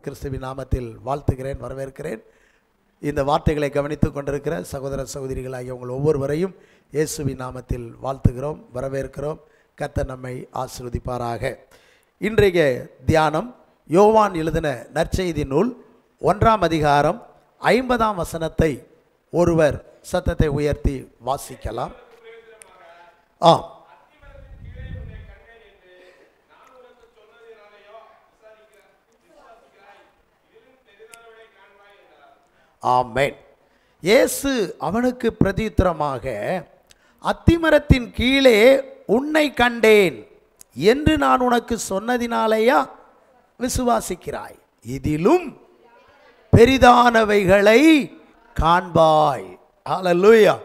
கிறிஸ்துவின் நாமத்தில் வாழ்த்துகிறேன், வரவேற்கிறேன். இந்த வார்த்தைகளை கவனித்துக் கொண்டிருக்கிற சகோதர சகோதரிகளாகிய உங்கள் ஒவ்வொருவரையும் இயேசுவின் நாமத்தில் வாழ்த்துகிறோம், வரவேற்கிறோம். கர்த்தர் நம்மை ஆசீர்வதிப்பாராக. இன்றைய தியானம் யோவான் எழுதின நற்செய்தி நூல் 1ஆம் அதிகாரம் 50ஆம் வசனத்தை ஒருவர் சத்தத்தை உயர்த்தி வாசிக்கலாம். ஆமென். இயேசு அவனுக்கு பிரதியுத்தரமாக, அத்திமரத்தின் கீழே உன்னை கண்டேன் என்று நான் உனக்கு சொன்னதினாலேயா விசுவாசிக்கிறாய்? இதிலும் பெரிதானவைகளை காண்பாய். ஹல்லேலூயா.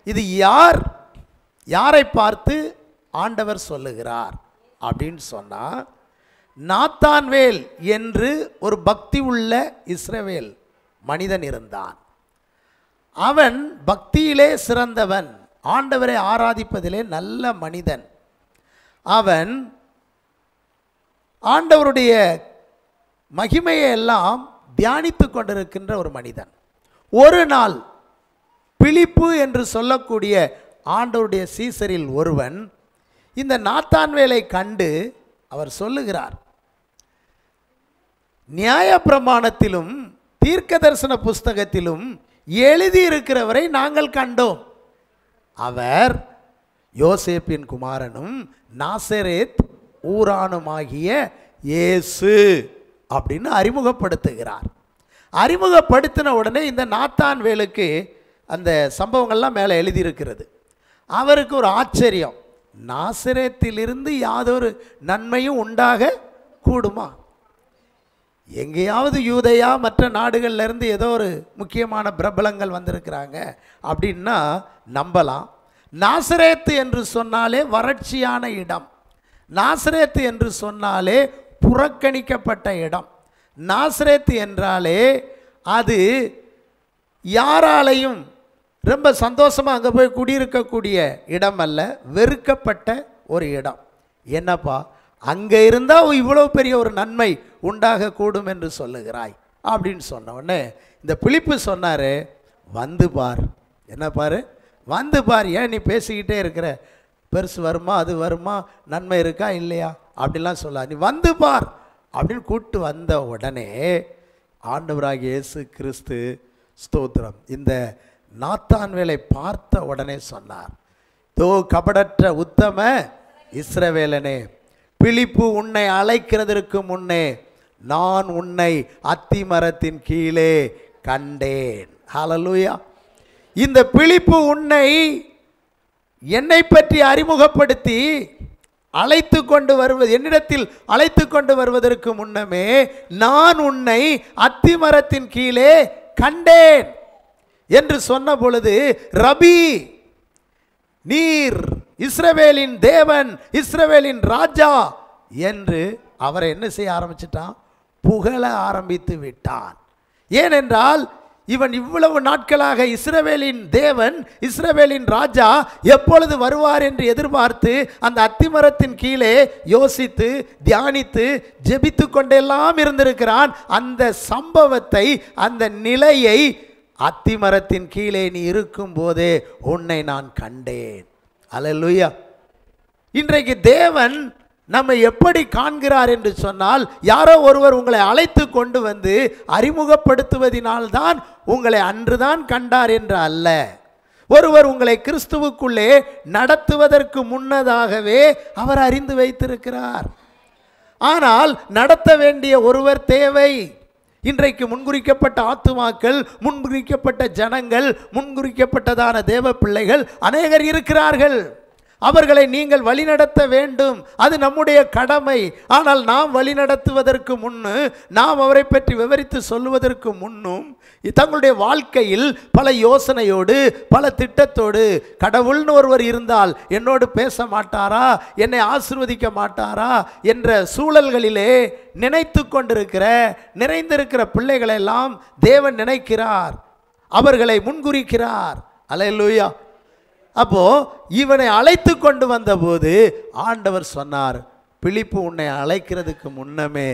இது யாரை பார்த்து ஆண்டவர் சொல்லுகிறார் அப்படின்னு சொன்னா, நாத்தான்வேல் என்று ஒரு பக்தி உள்ள இஸ்ரவேல் மனிதன் இருந்தான். அவன் பக்தியிலே சிறந்தவன், ஆண்டவரை ஆராதிப்பதிலே நல்ல மனிதன். அவன் ஆண்டவருடைய மகிமையை எல்லாம் தியானித்து கொண்டிருக்கின்ற ஒரு மனிதன். ஒரு நாள் பிலிப்பு என்று சொல்லக்கூடிய ஆண்டவருடைய சீசரில் ஒருவன் இந்த நாத்தான்வேலை கண்டு அவர் சொல்லுகிறார், நியாயப்பிரமாணத்திலும் தீர்க்க தரிசன புஸ்தகத்திலும் எழுதியிருக்கிறவரை நாங்கள் கண்டோம். அவர் யோசேப்பின் குமாரனும் நாசரேத் ஊரானுமாகிய இயேசு அப்படின்னு அறிமுகப்படுத்துகிறார். அறிமுகப்படுத்தின உடனே இந்த நாத்தான்வேலுக்கு அந்த சம்பவங்கள்லாம் மேலே எழுதியிருக்கிறது. அவருக்கு ஒரு ஆச்சரியம், நாசரேத்திலிருந்து யாதொரு நன்மையும் உண்டாக கூடுமா? எங்கேயாவது யூதேயா மற்ற நாடுகள்லேருந்து ஏதோ ஒரு முக்கியமான பிரபலங்கள் வந்திருக்கிறாங்க அப்படின்னா நம்பலாம். நாசரேத்து என்று சொன்னாலே வறட்சியான இடம், நாசரேத்து என்று சொன்னாலே புறக்கணிக்கப்பட்ட இடம், நாசரேத்து என்றாலே அது யாராலையும் ரொம்ப சந்தோஷமாக அங்கே போய் குடியிருக்கக்கூடிய இடம் அல்ல, வெறுக்கப்பட்ட ஒரு இடம். என்னப்பா, அங்கே இருந்தால் இவ்வளோ பெரிய ஒரு நன்மை உண்டாக கூடும் என்று சொல்லுகிறாய் அப்படின்னு சொன்ன உடனே இந்த பிலிப்பு சொன்னார், வந்து பார். என்ன பாரு? வந்து பார். ஏன் நீ பேசிக்கிட்டே இருக்கிற? பெருசு வருமா, அது வருமா, நன்மை இருக்கா இல்லையா அப்படிலாம் சொல்ல, நீ வந்து பார் அப்படின்னு கூப்பிட்டு வந்த உடனே ஆண்டவராகிய இயேசு கிறிஸ்து ஸ்தோத்திரம் இந்த நாத்தான்வேலை பார்த்த உடனே சொன்னார், தோ கபடற்ற உத்தம இஸ்ரவேலனே, பிலிப்பு உன்னை அழைக்கிறதற்கு முன்னே நான் உன்னை அத்திமரத்தின் கீழே கண்டேன். ஹல்லேலூயா. இந்த பிலிப்பு உன்னை என்னை பற்றி அறிமுகப்படுத்தி அழைத்து கொண்டு வருவது, என்னிடத்தில் அழைத்து கொண்டு வருவதற்கு முன்னமே நான் உன்னை அத்திமரத்தின் கீழே கண்டேன் என்று சொன்ன பொழுது, ரபி, நீர் இஸ்ரவேலின் தேவன், இஸ்ரவேலின் ராஜா என்று அவரை என்ன செய்ய ஆரம்பிச்சிட்டான்? புகழ ஆரம்பித்து விட்டான். ஏனென்றால் இவன் இவ்வளவு நாட்களாக இஸ்ரவேலின் தேவன், இஸ்ரவேலின் ராஜா எப்பொழுது வருவார் என்று எதிர்பார்த்து அந்த அத்திமரத்தின் கீழே யோசித்து தியானித்து ஜெபித்து கொண்டெல்லாம் இருந்திருக்கிறான். அந்த சம்பவத்தை, அந்த நிலையை, அத்திமரத்தின் கீழே நீ இருக்கும் போதே உன்னை நான் கண்டேன். அல்லேலூயா. இன்றைக்கு தேவன் நம்மை எப்படி காண்கிறார் என்று சொன்னால், யாரோ ஒருவர் உங்களை அழைத்து கொண்டு வந்து அறிமுகப்படுத்துவதினால்தான் உங்களை அன்றுதான் கண்டார் என்று அல்ல. ஒருவர் உங்களை கிறிஸ்துவுக்குள்ளே நடத்துவதற்கு முன்னதாகவே அவர் அறிந்து வைத்திருக்கிறார். ஆனால் நடத்த வேண்டிய ஒருவர் தேவை. இன்றைக்கு முன்குறிக்கப்பட்ட ஆத்துமாக்கள், முன்குறிக்கப்பட்ட ஜனங்கள், முன்குறிக்கப்பட்டதான தேவ பிள்ளைகள் அநேகர் இருக்கிறார்கள். அவர்களை நீங்கள் வழிநடத்த வேண்டும், அது நம்முடைய கடமை. ஆனால் நாம் வழிநடத்துவதற்கு முன்னு, நாம் அவரை பற்றி விவரித்து சொல்லுவதற்கு முன்னும் தங்களுடைய வாழ்க்கையில் பல யோசனையோடு, பல திட்டத்தோடு, கடவுள்னு ஒருவர் இருந்தால் என்னோடு பேச மாட்டாரா, என்னை ஆசீர்வதிக்க மாட்டாரா என்ற சூழல்களிலே நினைத்து கொண்டிருக்கிற, நிறைந்திருக்கிற பிள்ளைகளெல்லாம் தேவன் நினைக்கிறார், அவர்களை முன்குறிக்கிறார். அல்லேலூயா. அப்போ இவனை அழைத்து கொண்டு வந்தபோது ஆண்டவர் சொன்னார், பிலிப்பு உன்னை அழைக்கிறதுக்கு முன்னமே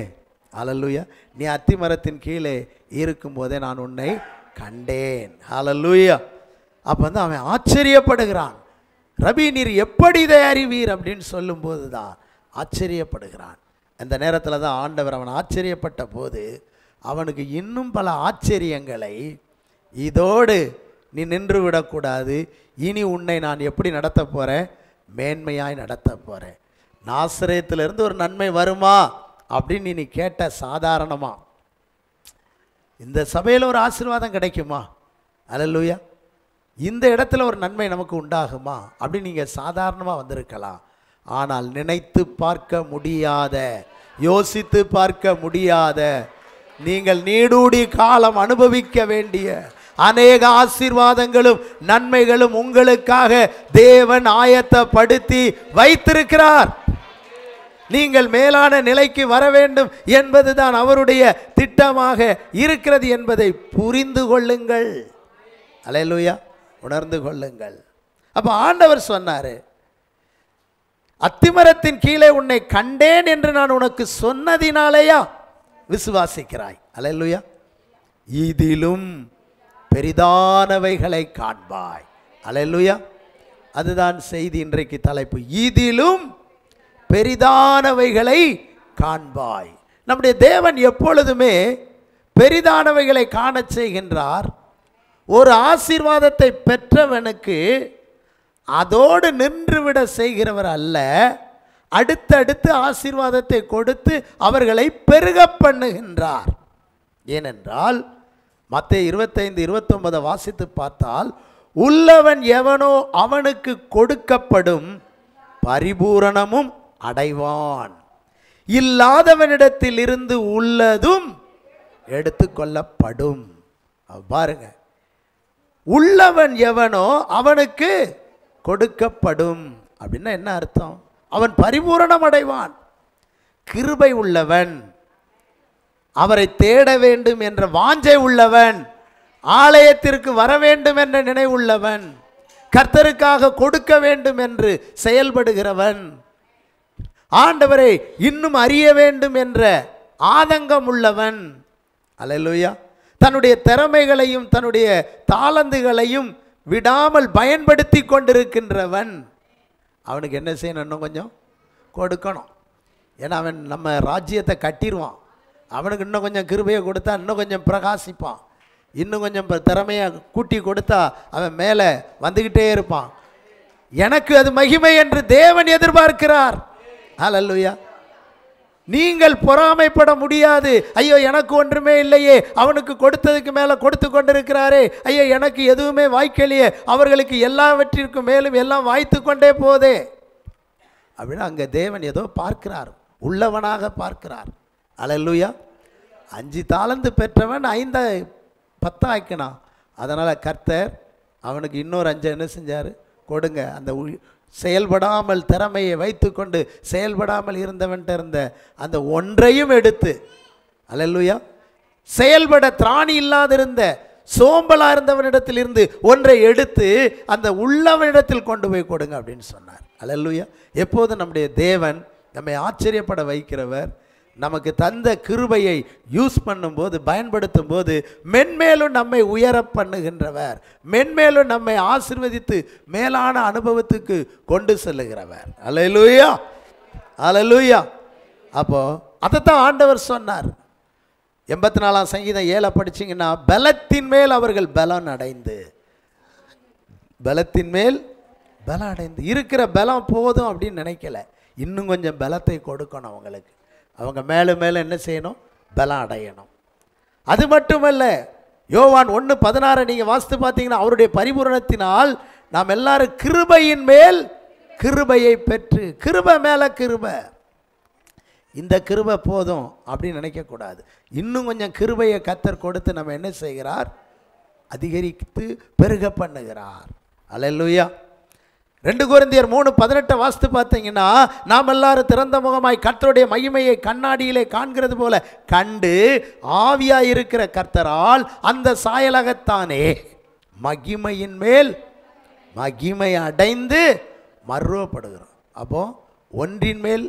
ஹல்லேலூயா. நீ அத்திமரத்தின் கீழே இருக்கும்போதே நான் உன்னை கண்டேன். ஹல்லேலூயா. அப்போ வந்து அவன் ஆச்சரியப்படுகிறான். ரபி, நீர் எப்படி இதை அறிவீர் அப்படின்னு சொல்லும்போது தான் ஆச்சரியப்படுகிறான். அந்த நேரத்தில் தான் ஆண்டவர் அவன் ஆச்சரியப்பட்ட போது அவனுக்கு இன்னும் பல ஆச்சரியங்களை, இதோடு நீ நின்று விடக்கூடாது, இனி உன்னை நான் எப்படி நடத்த போகிறேன், மேன்மையாய் நடத்த போகிறேன். நாசரேத்திலிருந்து ஒரு நன்மை வருமா அப்படின்னு நீ கேட்ட சாதாரணமா இந்த சபையில் ஒரு ஆசீர்வாதம் கிடைக்குமா? அல்லேலூயா. இந்த இடத்துல ஒரு நன்மை நமக்கு உண்டாகுமா அப்படின்னு நீங்கள் சாதாரணமாக வந்திருக்கலாம். ஆனால் நினைத்து பார்க்க முடியாத, யோசித்து பார்க்க முடியாத, நீங்கள் நீடூடி காலம் அனுபவிக்க வேண்டிய அநேக ஆசீர்வாதங்களும் நன்மைகளும் உங்களுக்காக தேவன் ஆயத்தப்படுத்தி வைத்திருக்கிறார். நீங்கள் மேலான நிலைக்கு வர வேண்டும் என்பதுதான் அவருடைய திட்டமாக இருக்கிறது என்பதை புரிந்து கொள்ளுங்கள். அல்லேலூயா. உணர்ந்து கொள்ளுங்கள். அப்போ ஆண்டவர் சொன்னார், அத்திமரத்தின் கீழே உன்னை கண்டேன் என்று நான் உனக்கு சொன்னதினாலேயா விசுவாசிக்கிறாய்? அல்லேலூயா. இதிலும் பெரிதானவைகளை காண்பாய். அல்லேலூயா. அதுதான் செய்தி இன்றைக்கு தலைப்பு. இதிலும் பெரிதானவைகளை காண்பாய். நம்முடைய தேவன் எப்பொழுதுமே பெரிதானவைகளை காண செய்கின்றார். ஒரு ஆசீர்வாதத்தை பெற்றவனுக்கு அதோடு நின்றுவிட செய்கிறவர் அல்ல, அடுத்தடுத்து ஆசீர்வாதத்தை கொடுத்து அவர்களை பெருக பண்ணுகின்றார். ஏனென்றால் மத்தேயு 25:29 வாசித்து பார்த்தால், உள்ளவன் எவனோ அவனுக்கு கொடுக்கப்படும், பரிபூரணமும் அடைவான். இல்லாதவனிடத்தில் இருந்து உள்ளதும் எடுத்துக்கொள்ளப்படும். பாருங்க, உள்ளவன் எவனோ அவனுக்கு கொடுக்கப்படும் அப்படின்னா என்ன அர்த்தம்? அவன் பரிபூரணம் அடைவான். கிருபை உள்ளவன், அவரை தேட வேண்டும் என்ற வாஞ்சை உள்ளவன், ஆலயத்திற்கு வர வேண்டும் என்ற நினைவுள்ளவன், கர்த்தருக்காக கொடுக்க வேண்டும் என்று செயல்படுகிறவன், ஆண்டவரை இன்னும் அறிய வேண்டும் என்ற ஆதங்கம் உள்ளவன், அல்லேலூயா, தன்னுடைய திறமைகளையும் தன்னுடைய தாளந்துகளையும் விடாமல் பயன்படுத்தி கொண்டிருக்கின்றவன், அவனுக்கு என்ன செய்யணும்? இன்னும் கொஞ்சம் கொடுக்கணும். ஏன்னா அவன் நம்ம ராஜ்யத்தை கட்டிடுவான். அவனுக்கு இன்னும் கொஞ்சம் கிருபையை கொடுத்தா இன்னும் கொஞ்சம் பிரகாசிப்பான். இன்னும் கொஞ்சம் திறமையை கூட்டி கொடுத்தா அவன் மேலே வந்துக்கிட்டே இருப்பான். எனக்கு அது மகிமை என்று தேவன் எதிர்பார்க்கிறார். ஹல்லேலூயா. நீங்கள் பொறாமைப்பட முடியாது. ஐயோ எனக்கு ஒன்றுமே இல்லையே, அவனுக்கு கொடுத்ததுக்கு மேலே கொடுத்து கொண்டிருக்கிறாரே, ஐயோ எனக்கு எதுவுமே வாய்க்கலையே, அவர்களுக்கு எல்லாவற்றிற்கும் மேலும் எல்லாம் வாய்த்து கொண்டே போதே அப்படின்னு அங்கே தேவன் ஏதோ பார்க்கிறார், உள்ளவனாக பார்க்கிறார். அல்லேலூயா. 5 தாலந்து பெற்றவன் 5 10 ஆக்கினான். அதனால் கர்த்தர் அவனுக்கு இன்னொரு 5 என்ன செஞ்சார்? கொடுங்க. அந்த செயல்படாமல் திறமையை வைத்து கொண்டு செயல்படாமல் இருந்தவன்ட்ட இருந்த அந்த ஒன்றையும் எடுத்து, அல்லேலூயா, செயல்பட திராணி இல்லாதிருந்த சோம்பலாக இருந்தவனிடத்தில் இருந்து ஒன்றை எடுத்து அந்த உள்ளவனிடத்தில் கொண்டு போய் கொடுங்க அப்படின்னு சொன்னார். அல்லேலூயா. எப்போது நம்முடைய தேவன் நம்மை ஆச்சரியப்பட வைக்கிறவர், நமக்கு தந்த கிருபையை யூஸ் பண்ணும்போது, பயன்படுத்தும் போது மென்மேலும் நம்மை உயர பண்ணுகின்றவர், மென்மேலும் நம்மை ஆசீர்வதித்து மேலான அனுபவத்துக்கு கொண்டு செல்லுகிறவர். அல்லேலூயா, அல்லேலூயா. அப்போ அதைத்தான் ஆண்டவர் சொன்னார். 84ஆம் சங்கீதம் 7 படிச்சிங்கன்னா, பலத்தின் மேல் அவர்கள் பலம் அடைந்து, பலத்தின் மேல் பலம் அடைந்து, இருக்கிற பலம் போதும் அப்படின்னு நினைக்கல, இன்னும் கொஞ்சம் பலத்தை கொடுக்கணும் அவங்களுக்கு. அவங்க மேலும் மேலும் என்ன செய்யணும்? பலம் அடையணும். அது மட்டுமல்ல, யோவான் 1:16 நீங்கள் வாசித்து பார்த்தீங்கன்னா, அவருடைய பரிபூரணத்தினால் நாம் எல்லாரும் கிருபையின் மேல் கிருபையை பெற்று, கிருபை மேலே கிருபை, இந்த கிருபை போதும் அப்படின்னு நினைக்கக்கூடாது. இன்னும் கொஞ்சம் கிருபையை கர்த்தர் கொடுத்து நம்ம என்ன செய்கிறார்? அதிகரித்து பெருக பண்ணுகிறார். அல்லேலூயா. 2 கொரிந்தியர் 3:18 வாசித்து பார்த்தீங்கன்னா, நாம் எல்லாரும் திறந்த முகமாய் கர்த்தருடைய மகிமையை கண்ணாடியிலே காண்கிறது போல கண்டு ஆவியாய் இருக்கிற கர்த்தரால் அந்த சாயலாகத்தானே மகிமையின் மேல் மகிமை அடைந்து மறுவப்படுகிறோம். அப்போ ஒன்றின் மேல்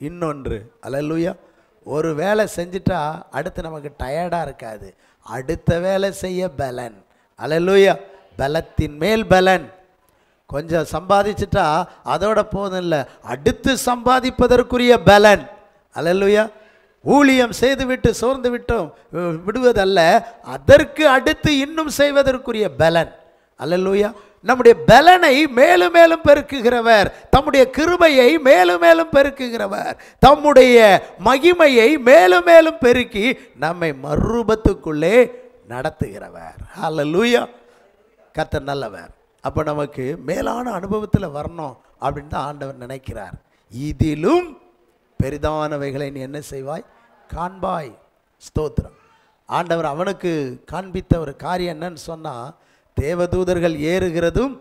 இன்னொன்று, அல்லேலூயா, ஒரு வேலை செஞ்சிட்டா அடுத்து நமக்கு டயர்டாக இருக்காது. அடுத்த வேலை செய்ய பலன். அல்லேலூயா. பலத்தின் மேல் பலன். கொஞ்சம் சம்பாதிச்சிட்டா அதோட போதும் இல்லை, அடுத்து சம்பாதிப்பதற்குரிய பலன். அல்லேலூயா. ஊழியம் செய்துவிட்டு சோர்ந்து விட்டோம் விடுவதல்ல, அதற்கு அடுத்து இன்னும் செய்வதற்குரிய பலன். அல்லேலூயா. நம்முடைய பலனை மேலும் மேலும் பெருக்குகிறவர், தம்முடைய கிருபையை மேலும் மேலும் பெருக்குகிறவர், தம்முடைய மகிமையை மேலும் மேலும் பெருக்கி நம்மை மறுரூபத்துக்குள்ளே நடத்துகிறவர். அல்லேலூயா. கர்த்தர் நல்லவர். அப்போ நமக்கு மேலான அனுபவத்தில் வரணும் அப்படின்னு தான் ஆண்டவர் நினைக்கிறார். இதிலும் பெரிதானவைகளை நீ என்ன செய்வாய்? காண்பாய். ஸ்தோத்திரம். ஆண்டவர் அவனுக்கு காண்பித்த ஒரு காரியம் என்னன்னு சொன்னால், தேவதூதர்கள் ஏறுகிறதும்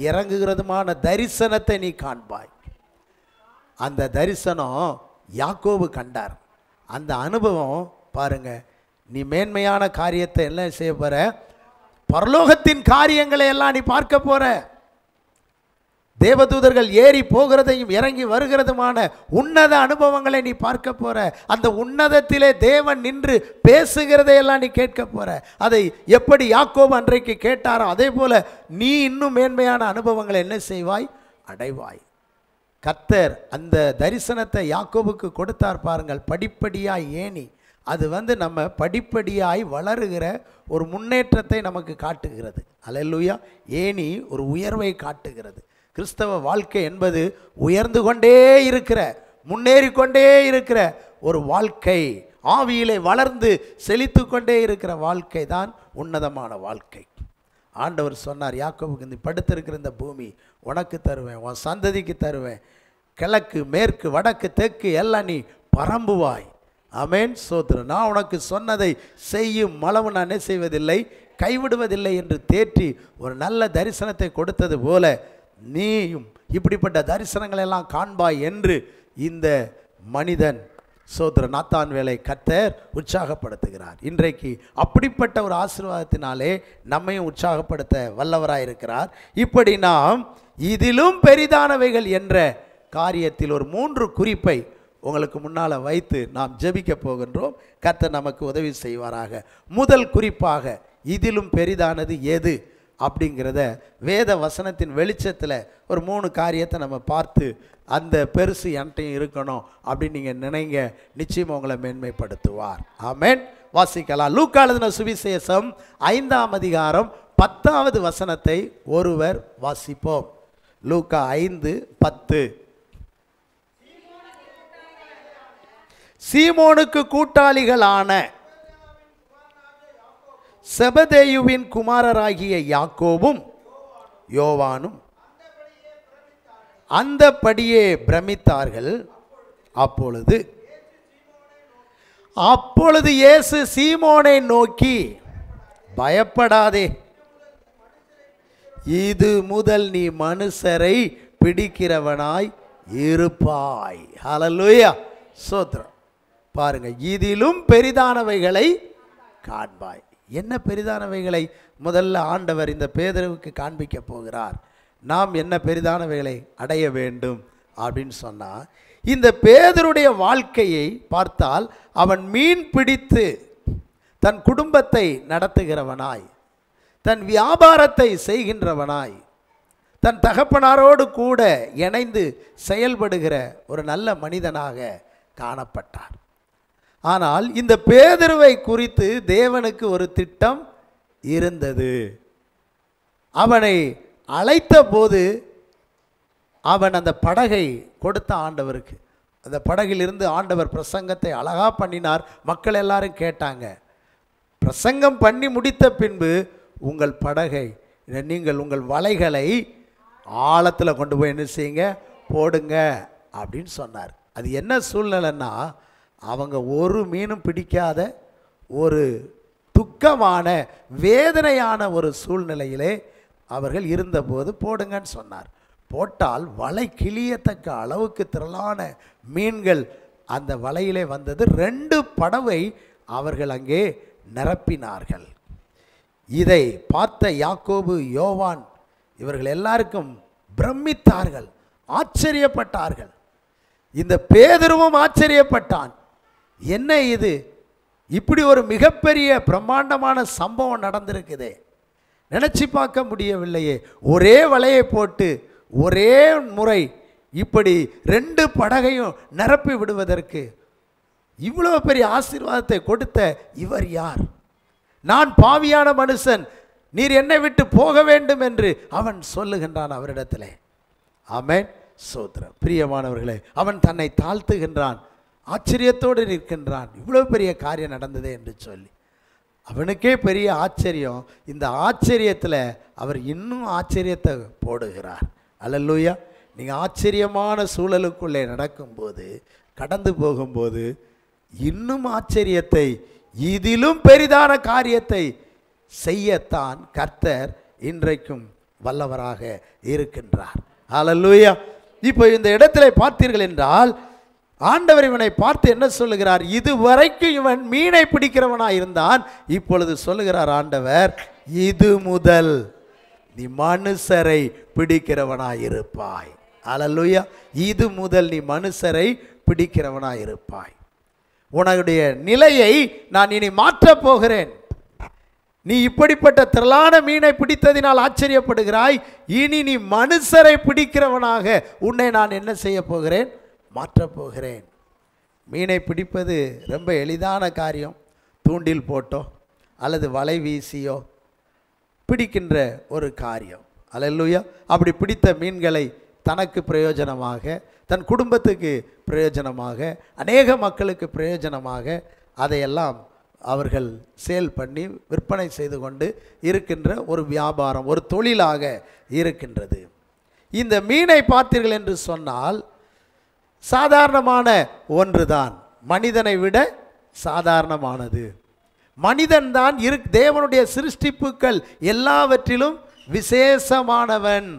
இறங்குகிறதுமான தரிசனத்தை நீ காண்பாய். அந்த தரிசனம் யாக்கோபு கண்டார். அந்த அனுபவம் பாருங்க, நீ மேன்மையான காரியத்தை என்ன செய்ய போற? பரலோகத்தின் காரியங்களை எல்லாம் நீ பார்க்க போற. தேவதூதர்கள் ஏறி போகிறதையும் இறங்கி வருகிறதுமான உன்னத அனுபவங்களை நீ பார்க்க போற. அந்த உன்னதத்திலே தேவன் நின்று பேசுகிறதையெல்லாம் நீ கேட்க போற. அதை எப்படி யாக்கோபு அன்றைக்கு கேட்டாரோ அதே போல நீ இன்னும் மேன்மையான அனுபவங்களை என்ன செய்வாய்? அடைவாய். கர்த்தர் அந்த தரிசனத்தை யாக்கோபுக்கு கொடுத்தார் பாருங்கள். படிப்படியாய் ஏணி, அது நம்ம படிப்படியாய் வளருகிற ஒரு முன்னேற்றத்தை நமக்கு காட்டுகிறது. அல்லேலூயா. ஏணி ஒரு உயர்வை காட்டுகிறது. கிறிஸ்தவ வாழ்க்கை என்பது உயர்ந்து கொண்டே இருக்கிற, முன்னேறி கொண்டே இருக்கிற ஒரு வாழ்க்கை. ஆவியிலே வளர்ந்து செழித்து கொண்டே இருக்கிற வாழ்க்கை தான் உன்னதமான வாழ்க்கை. ஆண்டவர் சொன்னார் யாக்கோபுக்கு, இந்த படுத்திருக்கிற இந்த பூமி உனக்கு தருவேன், உன் சந்ததிக்கு தருவேன், கிழக்கு மேற்கு வடக்கு தெற்கு எல்லாம் நீ பரம்புவாய். ஆமென். சோத்திரம். நான் உனக்கு சொன்னதை செய்யும் அளவு நான் என்ன செய்வதில்லை, கைவிடுவதில்லை என்று தேற்றி ஒரு நல்ல தரிசனத்தை கொடுத்தது போல நீயும் இப்படிப்பட்ட தரிசனங்கள் எல்லாம் காண்பாய் என்று இந்த மனிதன் சோத்திர நாத்தான் வேலை கர்த்தர் உற்சாகப்படுத்துகிறார். இன்றைக்கு அப்படிப்பட்ட ஒரு ஆசீர்வாதத்தினாலே நம்மையும் உற்சாகப்படுத்த வல்லவராயிருக்கிறார். இப்படி நாம் இதிலும் பெரிதானவைகள் என்ற காரியத்தில் ஒரு 3 குறிப்பை உங்களுக்கு முன்னால் வைத்து நாம் ஜெபிக்க போகின்றோம். கர்த்தர் நமக்கு உதவி செய்வாராக. முதல் குறிப்பாக இதிலும் பெரிதானது எது அப்படிங்கிறத வேத வசனத்தின் வெளிச்சத்தில் ஒரு 3 காரியத்தை நம்ம பார்த்து அந்த பெருசு என்கிட்டையும் இருக்கணும் அப்படின்னு நீங்கள் நினைங்க. நிச்சயம் உங்களை மேன்மைப்படுத்துவார். ஆமென். வாசிக்கலாம். லூக்கா எழுதின சுவிசேஷம் 5ஆம் அதிகாரம் 10வது வசனத்தை ஒருவர் வாசிப்போம். லூக்கா 5:10. சீமோனுக்கு கூட்டாளிகளான செபதேயுவின் குமாரராகிய யாக்கோபும் யோவானும் அந்தபடியே பிரமித்தார்கள். அப்பொழுது இயேசு சீமோனை நோக்கி, பயப்படாதே, இது முதல் நீ மனுஷரை பிடிக்கிறவனாய் இருப்பாய். ஹல்லேலூயா. ஸ்தோத்திரம். பாருங்க, இதிலும் பெரிதானவைகளை காண்பாய். என்ன பெரிதானவைகளை முதல்ல ஆண்டவர் இந்த பேதுருவுக்கு காண்பிக்க போகிறார். நாம் என்ன பெரிதானவைகளை அடைய வேண்டும் அப்படின்னு சொன்னால், இந்த பேதுருடைய வாழ்க்கையை பார்த்தால் அவன் மீன் பிடித்து தன் குடும்பத்தை நடத்துகிறவனாய், தன் வியாபாரத்தை செய்கின்றவனாய், தன் தகப்பனாரோடு கூட இணைந்து செயல்படுகிற ஒரு நல்ல மனிதனாக காணப்பட்டார். ஆனால் இந்த பேதுருவை குறித்து தேவனுக்கு ஒரு திட்டம் இருந்தது. அவனை அழைத்த போது அவன் அந்த படகை கொடுத்த ஆண்டவருக்கு, அந்த படகிலிருந்து ஆண்டவர் பிரசங்கத்தை அழகா பண்ணினார். மக்கள் எல்லாரும் கேட்டாங்க. பிரசங்கம் பண்ணி முடித்த பின்பு உங்கள் படகை, நீங்கள் உங்கள் வலைகளை ஆழத்தில் கொண்டு போய் என்ன செய்யுங்க, போடுங்க அப்படின்னு சொன்னார். அது என்ன சூழ்நிலைன்னா, அவங்க ஒரு மீனும் பிடிக்காத ஒரு துக்கமான வேதனையான ஒரு சூழ்நிலையிலே அவர்கள் இருந்தபோது போடுங்கன்னு சொன்னார். போட்டால் வலை கிளியத்தக்க அளவுக்கு திரளான மீன்கள் அந்த வலையிலே வந்தது. 2 படவை அவர்கள் அங்கே நிரப்பினார்கள். இதை பார்த்த யாக்கோபு, யோவான் இவர்கள் எல்லாருக்கும் பிரமித்தார்கள், ஆச்சரியப்பட்டார்கள். இந்த பேதுருவும் ஆச்சரியப்பட்டான். என்ன இது, இப்படி ஒரு மிகப்பெரிய பிரம்மாண்டமான சம்பவம் நடந்திருக்குதே, நினச்சி பார்க்க முடியவில்லையே. ஒரே வலையை போட்டு ஒரே முறை இப்படி 2 படகையும் நிரப்பி விடுவதற்கு இவ்வளோ பெரிய ஆசீர்வாதத்தை கொடுத்த இவர் யார்? நான் பாவியான மனுஷன், நீர் என்னை விட்டு போக வேண்டும் என்று அவன் சொல்லுகின்றான் அவரிடத்திலே. ஆமென், சோத்திரம். பிரியமானவர்களே, அவன் தன்னை தாழ்த்துகின்றான், ஆச்சரியத்தோடு நிற்கின்றான். இவ்வளோ பெரிய காரியம் நடந்ததே என்று சொல்லி அவனுக்கே பெரிய ஆச்சரியம். இந்த ஆச்சரியத்தில் அவர் இன்னும் ஆச்சரியத்தை போடுகிறார். அல்லேலூயா. நீங்கள் ஆச்சரியமான சூழலுக்குள்ளே நடக்கும்போது, கடந்து போகும்போது, இன்னும் ஆச்சரியத்தை, இதிலும் பெரிதான காரியத்தை செய்யத்தான் கர்த்தர் இன்றைக்கும் வல்லவராக இருக்கின்றார். அல்லேலூயா. இப்போ இந்த இடத்துல பார்த்தீர்கள் என்றால், ஆண்டவர் இவனை பார்த்து என்ன சொல்லுகிறார்? இதுவரைக்கும் இவன் மீனை பிடிக்கிறவனாக இருந்தான். இப்பொழுது சொல்லுகிறார் ஆண்டவர், இது முதல் நீ மனுஷரை பிடிக்கிறவனாய் இருப்பாய். அல்லேலூயா. இது முதல் நீ மனுஷரை பிடிக்கிறவனாய் இருப்பாய். உன்னுடைய நிலையை நான் இனி மாற்றப் போகிறேன். நீ இப்படிப்பட்ட திரளான மீனை பிடித்ததினால் ஆச்சரியப்படுகிறாய். இனி நீ மனுஷரை பிடிக்கிறவனாக உன்னை நான் என்ன செய்ய போகிறேன்? மாற்றப் போகிறேன். மீனை பிடிப்பது ரொம்ப எளிதான காரியம். தூண்டில் போட்டோ அல்லது வலை வீசியோ பிடிக்கின்ற ஒரு காரியம். அல்லேலூயா. அப்படி பிடித்த மீன்களை தனக்கு பிரயோஜனமாக, தன் குடும்பத்துக்கு பிரயோஜனமாக, அநேக மக்களுக்கு பிரயோஜனமாக அதையெல்லாம் அவர்கள் சேல் பண்ணி விற்பனை செய்து கொண்டு இருக்கின்ற ஒரு வியாபாரம், ஒரு தொழிலாக இருக்கின்றது. இந்த மீனை பார்த்தீர்கள் என்று சொன்னால் சாதாரணமான ஒன்றுதான், மனிதனை விட சாதாரணமானது. மனிதன்தான் தேவனுடைய சிருஷ்டிப்புக்கள் எல்லாவற்றிலும் விசேஷமானவன்.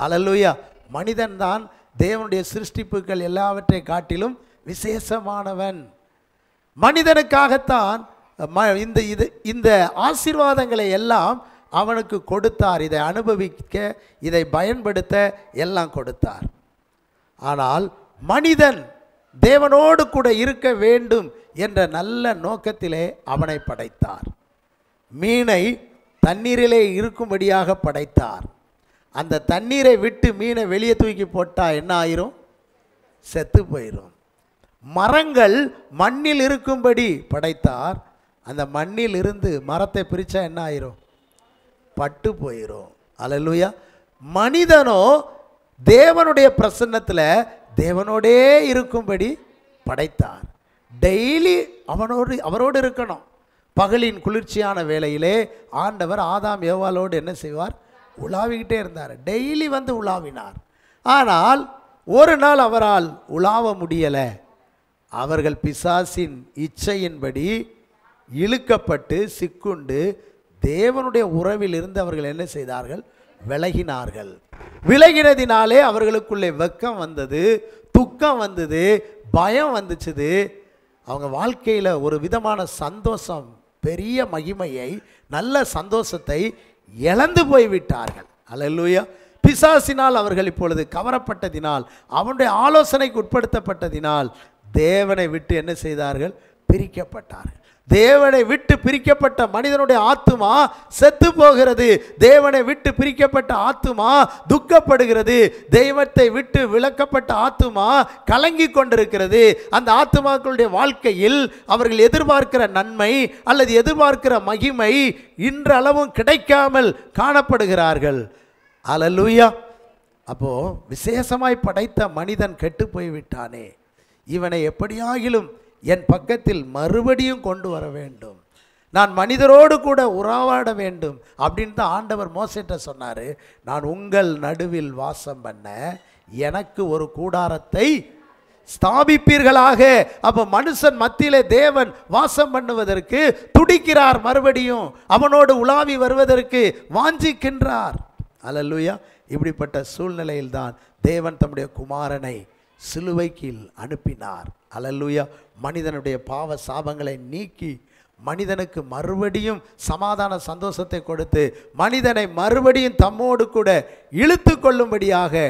அல்லேலூயா. மனிதன்தான் தேவனுடைய சிருஷ்டிப்புக்கள் எல்லாவற்றை காட்டிலும் விசேஷமானவன். மனிதனுக்காகத்தான் இந்த ஆசீர்வாதங்களை எல்லாம் அவனுக்கு கொடுத்தார். இதை அனுபவிக்க, இதை பயன்படுத்த எல்லாம் கொடுத்தார். ஆனால் மனிதன் தேவனோடு கூட இருக்க வேண்டும் என்ற நல்ல நோக்கத்திலே அவனை படைத்தார். மீனை தண்ணீரிலே இருக்கும்படியாக படைத்தார். அந்த தண்ணீரை விட்டு மீனை வெளியே தூக்கி போட்டால் என்ன ஆயிரும்? செத்து போயிடும். மரங்கள் மண்ணில் இருக்கும்படி படைத்தார். அந்த மண்ணில் இருந்து மரத்தை பிரித்தா என்ன ஆயிரும்? பட்டு போயிடும். அல்லேலூயா. மனிதனோ தேவனுடைய பிரசன்னத்தில் தேவனோடே இருக்கும்படி படைத்தார். டெய்லி அவரோடு இருக்கணும். பகலின் குளிர்ச்சியான வேளையிலே ஆண்டவர் ஆதாம் ஏவாளோடு என்ன செய்வார்? உலாவிக்கிட்டே இருந்தார். டெய்லி வந்து உலாவினார். ஆனால் ஒரு நாள் அவரால் உலாவ முடியலை. அவர்கள் பிசாசின் இச்சையின்படி இழுக்கப்பட்டு சிக்குண்டு தேவனுடைய உறவில் இருந்து அவர்கள் என்ன செய்தார்கள்? விலகினார்கள். விலகினதினாலே அவர்களுக்குள்ளே வெக்கம் வந்தது, துக்கம் வந்தது, பயம் வந்துச்சுது. அவங்க வாழ்க்கையில் ஒரு விதமான சந்தோஷம், பெரிய மகிமையை, நல்ல சந்தோஷத்தை இழந்து போய்விட்டார்கள். அல்லேலூயா. பிசாசினால் அவர்கள் இப்பொழுது கவரப்பட்டதினால், அவனுடைய ஆலோசனைக்கு உட்படுத்தப்பட்டதினால் தேவனை விட்டு என்ன செய்தார்கள்? பிரிக்கப்பட்டார்கள். தேவனை விட்டு பிரிக்கப்பட்ட மனிதனுடைய ஆத்துமா செத்து போகிறது. தேவனை விட்டு பிரிக்கப்பட்ட ஆத்துமா துக்கப்படுகிறது. தெய்வத்தை விட்டு விலக்கப்பட்ட ஆத்துமா கலங்கி கொண்டிருக்கிறது. அந்த ஆத்துமாக்களுடைய வாழ்க்கையில் அவர்கள் எதிர்பார்க்கிற நன்மை அல்லது எதிர்பார்க்கிற மகிமை இன்றளவும் கிடைக்காமல் காணப்படுகிறார்கள். அல்லேலூயா. அப்போ விசேஷமாய் படைத்த மனிதன் கெட்டு போய்விட்டானே, இவனை எப்படியாகிலும் என் பக்கத்தில் மறுபடியும் கொண்டு வர வேண்டும், நான் மனிதரோடு கூட உறவாட வேண்டும் அப்படின்னு தான் ஆண்டவர் மோசேட்ட சொன்னார். நான் உங்கள் நடுவில் வாசம் பண்ண எனக்கு ஒரு கூடாரத்தை ஸ்தாபிப்பீர்களாக. அப்போ மனுஷன் மத்தியிலே தேவன் வாசம் பண்ணுவதற்கு துடிக்கிறார், மறுபடியும் அவனோடு உலாவி வருவதற்கு வாஞ்சிக்கின்றார். அல்லேலூயா. இப்படிப்பட்ட சூழ்நிலையில்தான் தேவன் தம்முடைய குமாரனை சிலுவைக்கு அனுப்பினார். அல்லேலூயா. மனிதனுடைய பாவ சாபங்களை நீக்கி மனிதனுக்கு மறுபடியும் சமாதான சந்தோஷத்தை கொடுத்து மனிதனை மறுபடியும் தம்மோடு கூட இழுத்து கொள்ளும்படியாக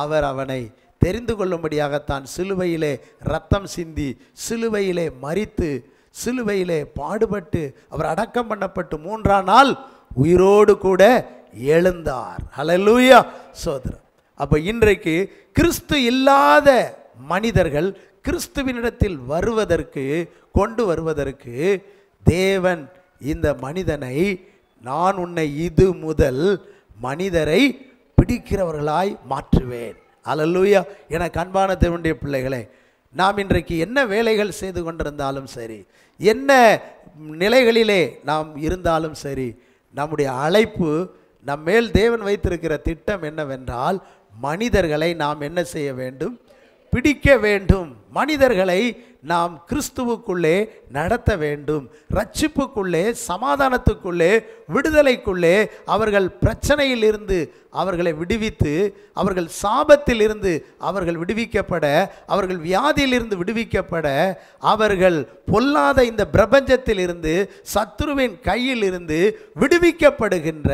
அவர் அவனை தெரிந்து கொள்ளும்படியாகத்தான் சிலுவையிலே இரத்தம் சிந்தி, சிலுவையிலே மரித்து, சிலுவையிலே பாடுபட்டு, அவர் அடக்கம் பண்ணப்பட்டு 3ஆம் நாள் உயிரோடு கூட எழுந்தார். ஹல்லேலூயா, சோதரம். அப்போ இன்றைக்கு கிறிஸ்து இல்லாத மனிதர்கள் கிறிஸ்துவினிடத்தில் வருவதற்கு, கொண்டு வருவதற்கு தேவன் இந்த மனிதனை, நான் உன்னை இது முதல் மனிதரை பிடிக்கிறவர்களாய் மாற்றுவேன். அல்லேலூயா. எனக்கு அன்பான தேவனுடைய பிள்ளைகளே, நாம் இன்றைக்கு என்ன வேலைகள் செய்து கொண்டிருந்தாலும் சரி, என்ன நிலைகளிலே நாம் இருந்தாலும் சரி, நம்முடைய அழைப்பு, நம்மேல் தேவன் வைத்திருக்கிற திட்டம் என்னவென்றால், மனிதர்களை நாம் என்ன செய்ய வேண்டும்? பிடிக்க வேண்டும். மனிதர்களை நாம் கிறிஸ்துவுக்குள்ளே நடத்த வேண்டும். ரட்சிப்புக்குள்ளே, சமாதானத்துக்குள்ளே, விடுதலைக்குள்ளே, அவர்கள் பிரச்சனையில் இருந்து அவர்களை விடுவித்து, அவர்கள் சாபத்தில் இருந்து அவர்கள் விடுவிக்கப்பட, அவர்கள் வியாதியிலிருந்து விடுவிக்கப்பட, அவர்கள் பொல்லாத இந்த பிரபஞ்சத்தில் இருந்து, சத்துருவின் கையில் இருந்து விடுவிக்கப்படுகின்ற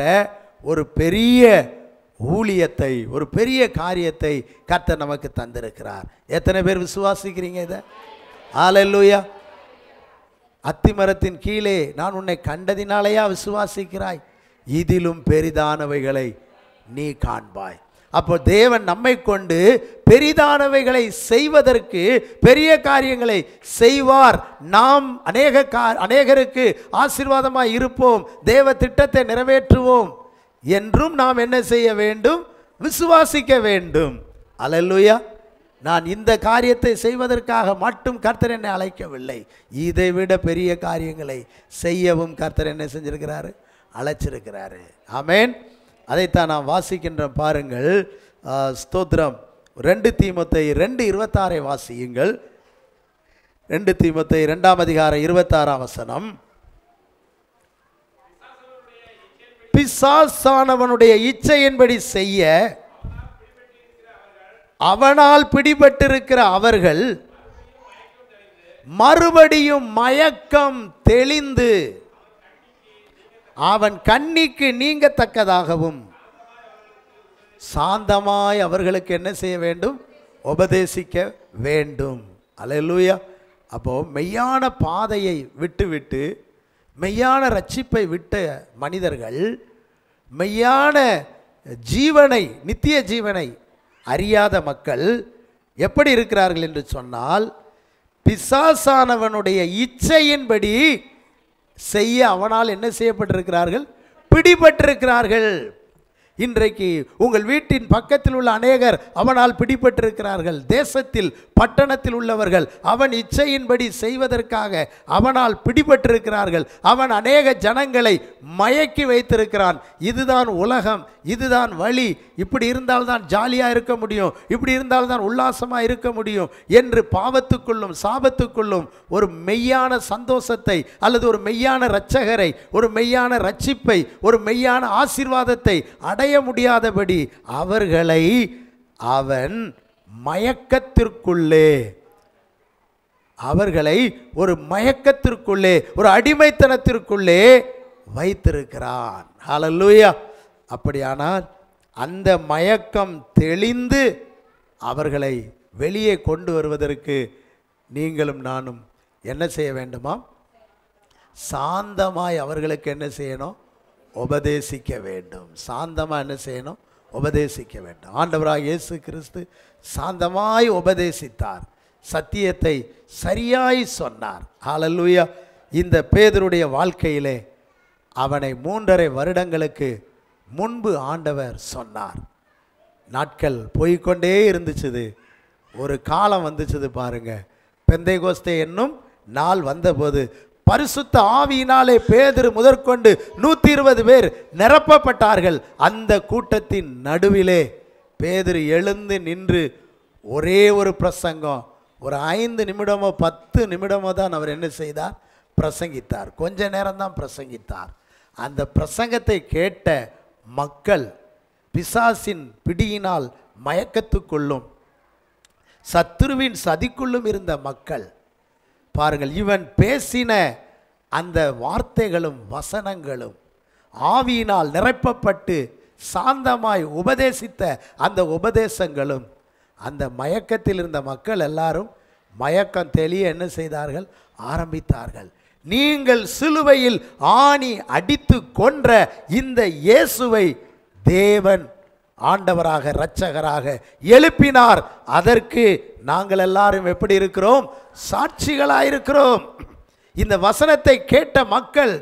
ஒரு பெரிய ஊழியத்தை, ஒரு பெரிய காரியத்தை கர்த்தர் நமக்கு தந்திருக்கிறார். எத்தனை பேர் விசுவாசிக்கிறீங்க இதை? ஹல்லேலூயா. அத்திமரத்தின் கீழே நான் உன்னை கண்டதினாலேயா விசுவாசிக்கிறாய்? இதிலும் பெரிதானவைகளை நீ காண்பாய். அப்போ தேவன் நம்மை கொண்டு பெரிதானவைகளை செய்வதற்கு, பெரிய காரியங்களை செய்வார். நாம் அநேகருக்கு ஆசீர்வாதமாய் இருப்போம், தேவ திட்டத்தை நிறைவேற்றுவோம் என்றும் நாம் என்ன செய்ய வேண்டும்? விசுவாசிக்க வேண்டும். அல்லேலூயா. நான் இந்த காரியத்தை செய்வதற்காக மட்டும் கர்த்தர் என்னை அழைக்கவில்லை, இதைவிட பெரிய காரியங்களை செய்யவும் கர்த்தர் என்ன செஞ்சிருக்கிறாரு? அழைச்சிருக்கிறாரு. ஆமென். அதைத்தான் நாம் வாசிக்கின்ற பாருங்கள். ஸ்தோத்திரம். 2 தீமோத்தேயு 2:26 வாசியுங்கள். 2 தீமோத்தேயு 2ஆம் அதிகாரம் 26ஆம் வசனம். பிசாசானவனுடைய இச்சையின்படி செய்ய அவனால் பிடிபட்டிருக்கிற அவர்கள் மறுபடியும் மயக்கம் தெளிந்து அவன் கண்ணிக்கு நீங்கத்தக்கதாகவும் சாந்தமாய் அவர்களுக்கு என்ன செய்ய வேண்டும்? உபதேசிக்க வேண்டும். அல்லேலூயா. அப்போ மெய்யான பாதையை விட்டு மெய்யான ரட்சிப்பை விட்ட மனிதர்கள் மெய்யான ஜீவனை, நித்திய ஜீவனை அறியாத மக்கள் எப்படி இருக்கிறார்கள் என்று சொன்னால், பிசாசானவனுடைய இச்சையின்படி செய்ய அவனால் என்ன செய்யப்பட்டிருக்கிறார்கள்? பிடிபட்டிருக்கிறார்கள். இன்றைக்கு உங்கள் வீட்டின் பக்கத்தில் உள்ள அநேகர் அவனால் பிடிபட்டிருக்கிறார்கள். தேசத்தில், பட்டணத்தில் உள்ளவர்கள் அவன் இச்சையின்படி செய்வதற்காக அவனால் பிடிபட்டிருக்கிறார்கள். அவன் அநேக ஜனங்களை மயக்கி வைத்திருக்கிறான். இதுதான் உலகம், இதுதான் வழி, இப்படி இருந்தால்தான் ஜாலியாக இருக்க முடியும், இப்படி இருந்தால்தான் உல்லாசமாக இருக்க முடியும் என்று பாவத்துக்குள்ளும் சாபத்துக்குள்ளும் ஒரு மெய்யான சந்தோஷத்தை அல்லது ஒரு மெய்யான இரட்சகரை, ஒரு மெய்யான ரட்சிப்பை, ஒரு மெய்யான ஆசீர்வாதத்தை அடைய முடியாதபடி அவர்களை அவன் மயக்கத்திற்குள்ளே, அவர்களை ஒரு மயக்கத்திற்குள்ளே, ஒரு அடிமைத்தனத்திற்குள்ளே வைத்திருக்கிறான். ஹல்லேலூயா. அப்படியானால் அந்த மயக்கம் தெளிந்து அவர்களை வெளியே கொண்டு வருவதற்கு நீங்களும் நானும் என்ன செய்ய வேண்டுமா? சாந்தமாய் அவர்களுக்கு என்ன செய்யணும்? உபதேசிக்க வேண்டும். சாந்தமாக என்ன செய்யணும்? உபதேசிக்க வேண்டும். ஆண்டவராக இயேசு கிறிஸ்து சாந்தமாய் உபதேசித்தார், சத்தியத்தை சரியாய் சொன்னார். ஹல்லேலூயா. இந்த பேதுருடைய வாழ்க்கையிலே அவனை 3.5 வருடங்களுக்கு முன்பு ஆண்டவர் சொன்னார். நாட்கள் போய்கொண்டே இருந்துச்சு. ஒரு காலம் வந்துச்சு பாருங்க. பெந்தைகோஸ்தே என்னும் நாள் வந்தபோது பரிசுத்த ஆவியினாலே பேதுரு முதற்கொண்டு 120 பேர் நிரப்பப்பட்டார்கள். அந்த கூட்டத்தின் நடுவிலே பேதுரு எழுந்து நின்று ஒரே ஒரு பிரசங்கம், ஒரு 5 நிமிடமோ 10 நிமிடமோ தான் அவர் என்ன செய்தார்? பிரசங்கித்தார். கொஞ்ச நேரம் தான் பிரசங்கித்தார். அந்த பிரசங்கத்தை கேட்ட மக்கள் பிசாசின் பிடியினால் மயக்கத்துக்குள்ளும் சத்துருவின் சதிக்குள்ளும் இருந்த மக்கள் பாருங்கள், இவன் பேசின அந்த வார்த்தைகளும் வசனங்களும் ஆவியினால் நிரப்பப்பட்டு சாந்தமாய் உபதேசித்த அந்த உபதேசங்களும் அந்த மயக்கத்தில் இருந்த மக்கள் எல்லாரும் மயக்கம் தெளிய என்ன செய்தார்கள்? ஆரம்பித்தார்கள். நீங்கள் சிலுவையில் ஆணி அடித்து கொன்ற இந்த இயேசுவை தேவன் ஆண்டவராக இரட்சகராக எழுப்பினார். அதற்கு நாங்கள் எல்லாரும் எப்படி இருக்கிறோம்? சாட்சிகளாயிருக்கிறோம். இந்த வசனத்தை கேட்ட மக்கள்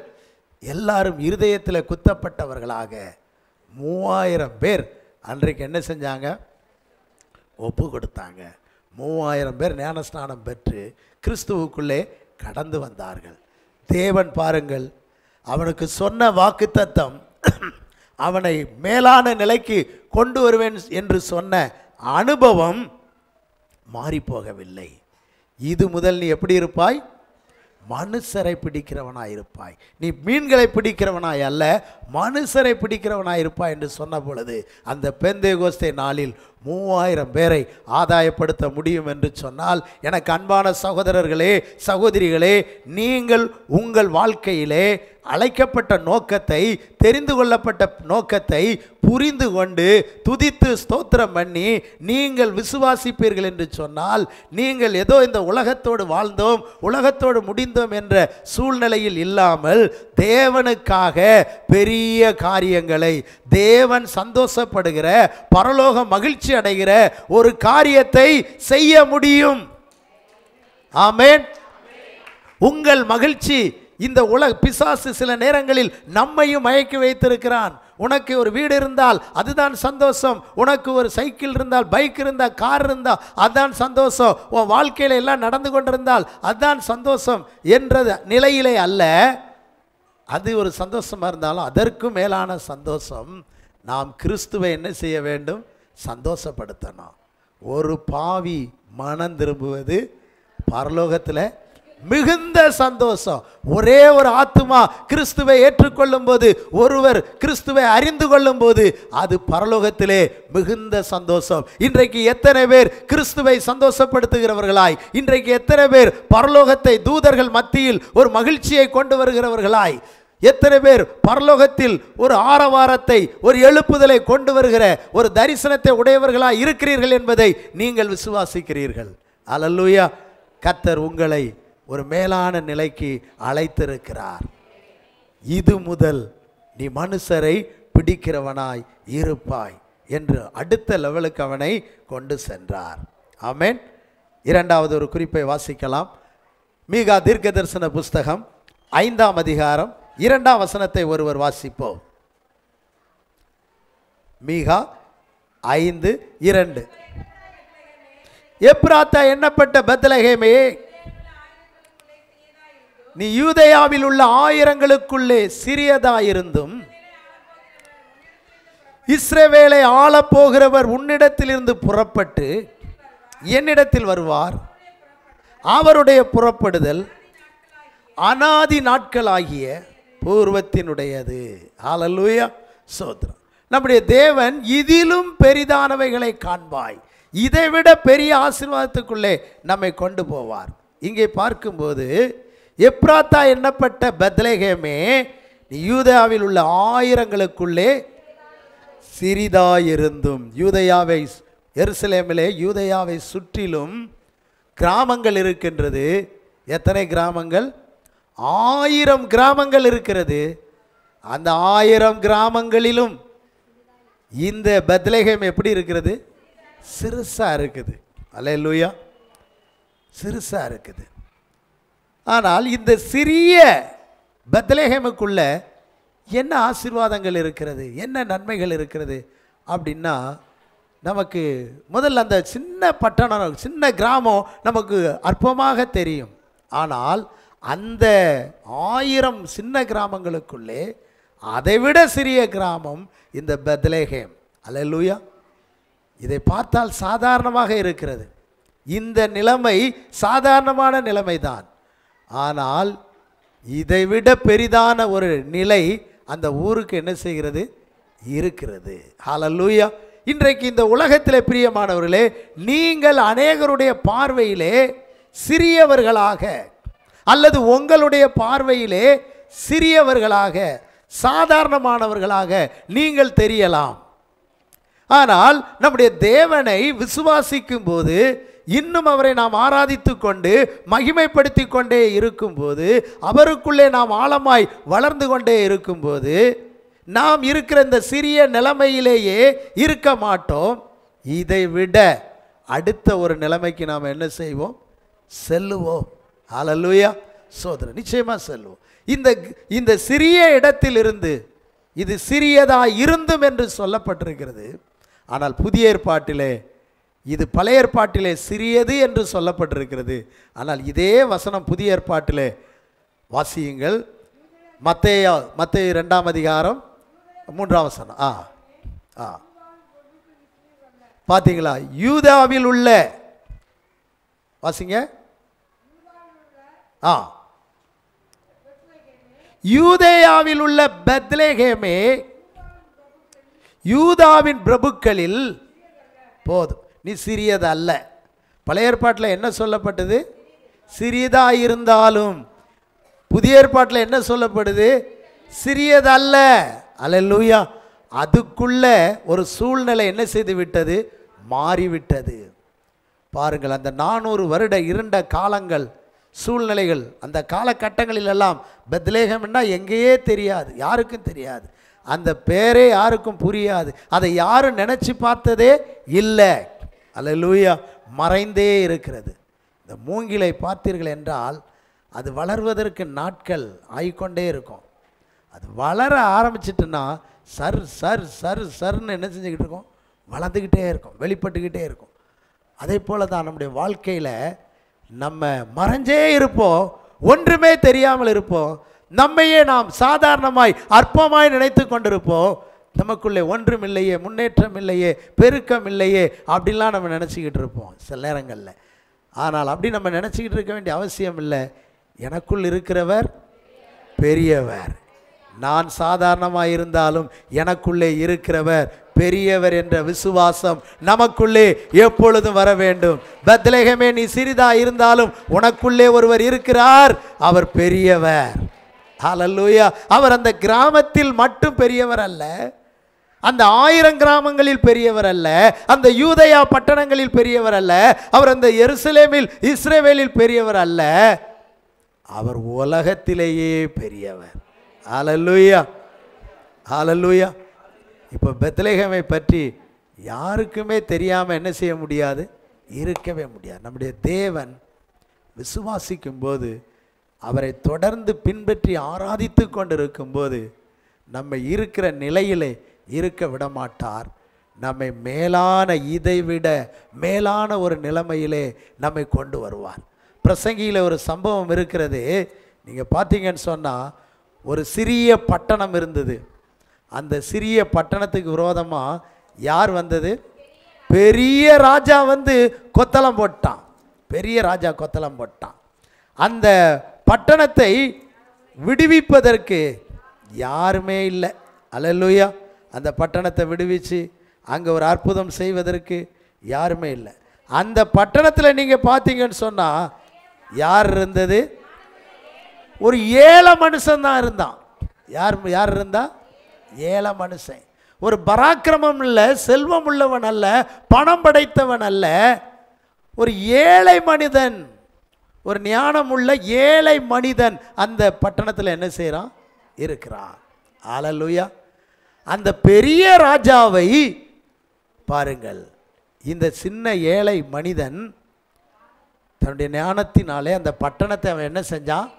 எல்லாரும் இருதயத்தில் குத்தப்பட்டவர்களாக 3000 பேர் அன்றைக்கு என்ன செஞ்சாங்க? ஒப்பு கொடுத்தாங்க. 3000 பேர் ஞானஸ்நானம் பெற்று கிறிஸ்துவுக்குள்ளே கடந்து வந்தார்கள். தேவன் பாருங்கள், அவனுக்கு சொன்ன வாக்குத்தத்தம், அவனை மேலான நிலைக்கு கொண்டு வருவேன் என்று சொன்ன அனுபவம் மாறிப்போகவில்லை. இது முதல் நீ எப்படி இருப்பாய்? மனுஷரை பிடிக்கிறவனாய் இருப்பாய். நீ மீன்களை பிடிக்கிறவனாய் அல்ல, மனுஷரை பிடிக்கிறவனாய் இருப்பாய் என்று சொன்ன பொழுது அந்த பெந்தேகோஸ்தே நாளில் 3000 பேரை ஆதாயப்படுத்த முடியும் என்று சொன்னால், எனக்கு அன்பான சகோதரர்களே, சகோதரிகளே, நீங்கள் உங்கள் வாழ்க்கையிலே அழைக்கப்பட்ட நோக்கத்தை, தெரிந்து கொள்ளப்பட்ட நோக்கத்தை புரிந்து கொண்டு துதித்து ஸ்தோத்திரம் பண்ணி நீங்கள் விசுவாசிப்பீர்கள் என்று சொன்னால், நீங்கள் ஏதோ இந்த உலகத்தோடு வாழ்ந்தோம், உலகத்தோடு முடிந்தோம் என்ற சூழ்நிலையில் இல்லாமல் தேவனுக்காக பெரிய காரியங்களை, தேவன் சந்தோஷப்படுகிற, பரலோக மகிழ்ச்சி அடைகிற ஒரு காரியத்தை செய்ய முடியும். ஆமென். உங்கள் மகிழ்ச்சி இந்த பிசாசு சில நேரங்களில் நம்மையும் மயக்கி வைத்திருக்கிறான். உனக்கு ஒரு வீடு இருந்தால் அதுதான் சந்தோஷம், உனக்கு ஒரு சைக்கிள் இருந்தால், பைக் இருந்தால், கார் இருந்தால் அதுதான் சந்தோஷம், உன் வாழ்க்கையில் எல்லாம் நடந்து கொண்டிருந்தால் அதுதான் சந்தோஷம் என்ற நிலையிலே அல்ல. அது ஒரு சந்தோஷமாக இருந்தாலும் அதற்கும் மேலான சந்தோஷம் நாம் கிறிஸ்துவை என்ன செய்ய வேண்டும்? சந்தோஷப்படுத்தணும். ஒரு பாவி மனம் திரும்புவது பரலோகத்தில் மிகுந்த சந்தோஷம். ஒரே ஒரு ஆத்துமா கிறிஸ்துவை ஏற்றுக்கொள்ளும் போது, ஒருவர் கிறிஸ்துவை அறிந்து கொள்ளும் போது அது பரலோகத்திலே மிகுந்த சந்தோஷம். இன்றைக்கு எத்தனை பேர் கிறிஸ்துவை சந்தோஷப்படுத்துகிறவர்களாய், இன்றைக்கு எத்தனை பேர் பரலோகத்தை தூதர்கள் மத்தியில் ஒரு மகிழ்ச்சியை கொண்டு வருகிறவர்களாய், எத்தனை பேர் பரலோகத்தில் ஒரு ஆரவாரத்தை, ஒரு எழுப்புதலை கொண்டு வருகிற ஒரு தரிசனத்தை உடையவர்களாய் இருக்கிறீர்கள் என்பதை நீங்கள் விசுவாசிக்கிறீர்கள். அல்லேலூயா. கர்த்தர் உங்களை ஒரு மேலான நிலைக்கு அழைத்திருக்கிறார். இது முதல் நீ மனுஷரை பிடிக்கிறவனாய் இருப்பாய் என்று அடுத்த லெவலுக்கு அவனை கொண்டு சென்றார். ஆமென். இரண்டாவது ஒரு குறிப்பை வாசிக்கலாம். மீகா தீர்க்க தரிசன புஸ்தகம் 5ஆம் அதிகாரம் 2ஆம் வசனத்தை ஒருவர் வாசிப்போம். மீகா 5:2. எப்ராத்தா எண்ணப்பட்ட பெத்லகேமே, நீ யூதேயாவில் உள்ள ஆயிரங்களுக்குள்ளே சிறியதாயிருந்தும் இஸ்ரவேலை ஆளப்போகிறவர் உன்னிடத்திலிருந்து புறப்பட்டு என்னிடத்தில் வருவார். அவருடைய புறப்படுதல் அநாதி நாட்களாகிய பூர்வத்தினுடையது. ஹல்லேலூயா. சோத்ரம். நம்முடைய தேவன் இதிலும் பெரிதானவைகளை காண்பாய், இதைவிட பெரிய ஆசீர்வாதத்துக்குள்ளே நம்மை கொண்டு போவார். இங்கே பார்க்கும்போது எப்ராத்தா எண்ணப்பட்ட பெத்லகேமே, யூதேயாவில் உள்ள ஆயிரங்களுக்குள்ளே சிறிதாயிருந்தும். யூதேயாவை, எருசலேமிலே யூதேயாவை சுற்றிலும் கிராமங்கள் இருக்கின்றது. எத்தனை கிராமங்கள்? 1000 கிராமங்கள் இருக்கிறது. அந்த 1000 கிராமங்களிலும் இந்த பெத்லகேம் எப்படி இருக்கிறது? சிறுசா இருக்குது. அல்லேலூயா. சிறுசா இருக்குது. ஆனால் இந்த சிறிய பெத்லகேமுக்குள்ள என்ன ஆசீர்வாதங்கள் இருக்கிறது, என்ன நன்மைகள் இருக்கிறது அப்படின்னா, நமக்கு முதல்ல அந்த சின்ன பட்டணம், சின்ன கிராமம் நமக்கு அற்பமாக தெரியும். ஆனால் அந்த 1000 சின்ன கிராமங்களுக்குள்ளே அதைவிட சிறிய கிராமம் இந்த பெத்லகேம். அல்லேலூயா. இதை பார்த்தால் சாதாரணமாக இருக்கிறது. இந்த நிலைமை சாதாரணமான நிலைமைதான். ஆனால் இதைவிட பெரிதான ஒரு நிலை அந்த ஊருக்கு என்ன செய்கிறது? இருக்கிறது. ஹல்லேலூயா. இன்றைக்கு இந்த உலகத்தில் பிரியமானவர்களே, நீங்கள் அநேகருடைய பார்வையிலே சிறியவர்களாக அல்லது உங்களுடைய பார்வையிலே சிறியவர்களாக, சாதாரணமானவர்களாக நீங்கள் தெரியலாம். ஆனால் நம்முடைய தேவனை விசுவாசிக்கும் போது, இன்னும் அவரை நாம் ஆராதித்து கொண்டு மகிமைப்படுத்தி கொண்டே இருக்கும்போது, அவருக்குள்ளே நாம் ஆழமாய் வளர்ந்து கொண்டே இருக்கும்போது, நாம் இருக்கிற இந்த சிறிய நிலைமையிலேயே இருக்க மாட்டோம். இதை விட அடுத்த ஒரு நிலைமைக்கு நாம் என்ன செய்வோம்? செல்லுவோம். ஹல்லேலூயா. சோதரன், நிச்சயமாக செல்லுவோம். இந்த சிறிய இடத்திலிருந்து, இது சிறியதா இருந்தும் என்று சொல்லப்பட்டிருக்கிறது. ஆனால் புதிய ஏற்பாட்டிலே, இது பழைய ஏற்பாட்டிலே சிறியது என்று சொல்லப்பட்டிருக்கிறது. ஆனால் இதே வசனம் புதிய ஏற்பாட்டிலே வாசியுங்கள். மத்தேயு 2ஆம் அதிகாரம் 3ஆம் வசனம். பார்த்தீங்களா? யூதாவில் உள்ள, வாசிங்க. யூதேயாவில் உள்ள பெத்லெகேமே, யூதாவின் பிரபுக்களில் போதும், நீ சிறியது அல்ல. பழைய ஏற்பாட்டில் என்ன சொல்லப்பட்டது? சிறியதா இருந்தாலும். புதிய ஏற்பாட்டில் என்ன சொல்லப்படுது? சிறியதல்ல. அல்லேலூயா. அதுக்குள்ள ஒரு சூழ்நிலை என்ன செய்து விட்டது? மாறிவிட்டது. பாருங்கள், அந்த 400 வருட இருண்ட காலங்கள், சூழ்நிலைகள், அந்த காலகட்டங்களிலெல்லாம் பெத்லெகேம்னா எங்கேயே தெரியாது, யாருக்கும் தெரியாது. அந்த பேரே யாருக்கும் புரியாது. அதை யாரும் நினச்சி பார்த்ததே இல்லை. அல்லேலூயா. மறைந்தே இருக்கிறது. இந்த மூங்கிலை பார்த்தீர்கள் என்றால் அது வளர்வதற்கு நாட்கள் ஆகிக்கொண்டே இருக்கும். அது வளர ஆரம்பிச்சிட்டுன்னா சர் சர் சர் சர்ன்னு என்ன செஞ்சுக்கிட்டு இருக்கும்? வளர்ந்துக்கிட்டே இருக்கும், வெளிப்பட்டுக்கிட்டே இருக்கும். அதே போல் தான் நம்முடைய வாழ்க்கையில் நம்ம மறைஞ்சே இருப்போம், ஒன்றுமே தெரியாமல் இருப்போம். நம்மையே நாம் சாதாரணமாய் அற்பமாய் நினைத்து கொண்டிருப்போம். நமக்குள்ளே ஒன்றும் இல்லையே, முன்னேற்றம் இல்லையே, பெருக்கம் இல்லையே, அப்படிலாம் நம்ம நினச்சிக்கிட்டு இருப்போம் சில நேரங்களில். ஆனால் அப்படி நம்ம நினச்சிக்கிட்டு இருக்க வேண்டிய அவசியம் இல்லை. எனக்குள் இருக்கிறவர் பெரியவர். நான் சாதாரணமாக இருந்தாலும் எனக்குள்ளே இருக்கிறவர் பெரியவர் என்ற விசுவாசம் நமக்குள்ளே எப்பொழுதும் வர வேண்டும். பெத்லெகேமே, நீ சிறிதா இருந்தாலும் உனக்குள்ளே ஒருவர் இருக்கிறார், அவர் பெரியவர். ஹல்லேலூயா. அவர் அந்த கிராமத்தில் மட்டும் பெரியவர் அல்ல, அந்த 1000 கிராமங்களில் பெரியவர் அல்ல, அந்த யூதேயா பட்டணங்களில் பெரியவர் அல்ல, அவர் அந்த எருசலேமில் இஸ்ரவேலில் பெரியவர் அல்ல, அவர் உலகத்திலேயே பெரியவர். ஹல்லேலூயா. ஹல்லேலூயா. இப்போ பெத்லெகேமை பற்றி யாருக்குமே தெரியாமல் என்ன செய்ய முடியாது? இருக்கவே முடியாது. நம்முடைய தேவன் விசுவாசிக்கும் போது, அவரை தொடர்ந்து பின்பற்றி ஆராதித்து கொண்டிருக்கும்போது, நம்ம இருக்கிற நிலையிலே இருக்க விடமாட்டார். நம்மை மேலான, இதைவிட மேலான ஒரு நிலைமையிலே நம்மை கொண்டு வருவார். பிரசங்கியில் ஒரு சம்பவம் இருக்கிறது. நீங்கள் பார்த்தீங்கன்னு சொன்னால், ஒரு சிறிய பட்டணம் இருந்தது. அந்த சிறிய பட்டணத்துக்கு விரோதமாக யார் வந்தது? பெரிய ராஜா வந்து கொத்தளம் போட்டான். பெரிய ராஜா கொத்தளம் போட்டான். அந்த பட்டணத்தை விடுவிப்பதற்கு யாருமே இல்லை. அல்லேலூயா. அந்த பட்டணத்தை விடுவிச்சு அங்கே ஒரு அற்புதம் செய்வதற்கு யாருமே இல்லை. அந்த பட்டணத்தில் நீங்கள் பார்த்தீங்கன்னு சொன்னால் யார் இருந்தது? ஒரு ஏழை மனுஷன் தான் இருந்தான். யார் இருந்தா? ஏழை மனுஷன். ஒரு பராக்கிரமம் இல்லை, செல்வம் உள்ளவன் அல்ல, பணம் படைத்தவன் அல்ல, ஒரு ஏழை மனிதன், ஒரு ஞானம் உள்ள ஏழை மனிதன் அந்த பட்டணத்தில் என்ன செய்கிறான்? இருக்கிறான். ஹல்லேலூயா. அந்த பெரிய ராஜாவை பாருங்கள், இந்த சின்ன ஏழை மனிதன் தன்னுடைய ஞானத்தினாலே அந்த பட்டணத்தை அவன் என்ன செஞ்சான்?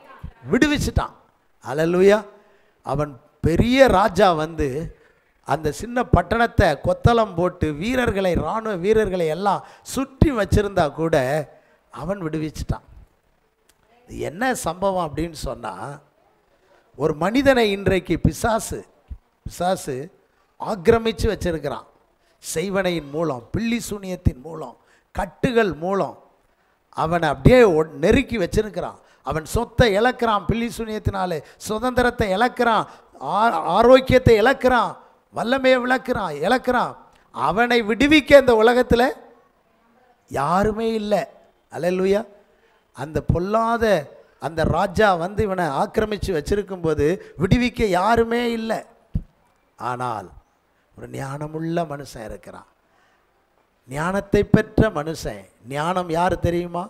விடுவிச்சிட்டான். ஹல்லேலூயா. அவன் பெரிய ராஜா வந்து அந்த சின்ன பட்டணத்தை கொத்தளம் போட்டு வீரர்களை, இராணுவ வீரர்களை எல்லாம் சுற்றி வச்சிருந்தா கூட அவன் விடுவிச்சிட்டான். இது என்ன சம்பவம் அப்படின்னு சொன்னால், ஒரு மனிதனை இன்றைக்கு பிசாசு ஆக்கிரமித்து வச்சிருக்கிறான். செய்வனையின் மூலம், பில்லி சூனியத்தின் மூலம், கட்டுகள் மூலம் அவனை அப்படியே நெருக்கி வச்சிருக்கிறான். அவன் சொத்தை இழக்கிறான், பில்லி சூனியத்தினாலே சுதந்திரத்தை இழக்கிறான், ஆரோக்கியத்தை இழக்கிறான், வல்லமையை இழக்கிறான். அவனை விடுவிக்க இந்த உலகத்தில் யாருமே இல்லை. அல்லேலூயா. அந்த பொல்லாத அந்த ராஜா வந்து இவனை ஆக்கிரமித்து வச்சிருக்கும்போது விடுவிக்க யாருமே இல்லை. ஆனால் ஒரு ஞானமுள்ள மனுஷன் இருக்கிறான், ஞானத்தை பெற்ற மனுஷன். ஞானம் யார் தெரியுமா?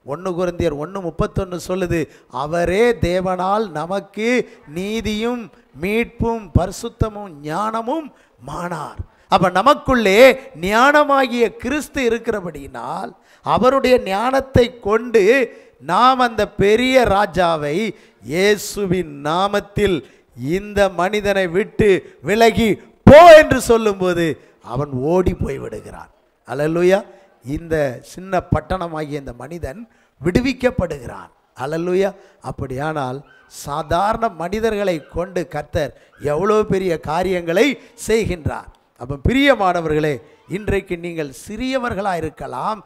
1 கொரிந்தியர் 1:31 சொல்லுது, அவரே தேவனால் நமக்கு நீதியும் மீட்பும் பரிசுத்தமும் ஞானமும் மானார். அப்ப நமக்குள்ளே ஞானமாகிய கிறிஸ்து இருக்கிறபடியினால் அவருடைய ஞானத்தை கொண்டு நாம் அந்த பெரிய ராஜாவை இயேசுவின் நாமத்தில் இந்த மனிதனை விட்டு விலகி போ என்று சொல்லும்போது அவன் ஓடி போய் விடுகிறான். அல்லேலூயா. இந்த சின்ன பட்டணமாகிய இந்த மனிதன் விடுவிக்கப்படுகிறான். அல்லேலூயா. அப்படியானால் சாதாரண மனிதர்களை கொண்டு கர்த்தர் எவ்வளோ பெரிய காரியங்களை செய்கின்றார். அப்போ பிரியமானவர்களே, இன்றைக்கு நீங்கள் சிறியவர்களாக இருக்கலாம்,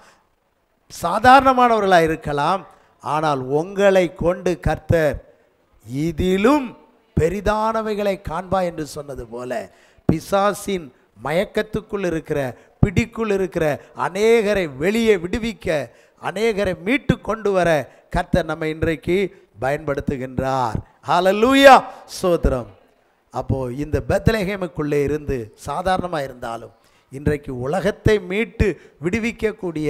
சாதாரணமானவர்களாக இருக்கலாம், ஆனால் உங்களை கொண்டு கர்த்தர் இதிலும் பெரிதானவைகளை காண்பா என்று சொன்னது போல பிசாசின் மயக்கத்துக்குள் இருக்கிற பிடிக்குள் இருக்கிற அநேகரை வெளியே விடுவிக்க, அநேகரை மீட்டு கொண்டு வர கர்த்தர் நம்ம இன்றைக்கு பயன்படுத்துகின்றார். ஹல்லேலூயா, ஸ்தோத்திரம். அப்போது இந்த பெத்லகேமுக்குள்ளே இருந்து சாதாரணமாக இருந்தாலும் இன்றைக்கு உலகத்தை மீட்டு விடுவிக்கக்கூடிய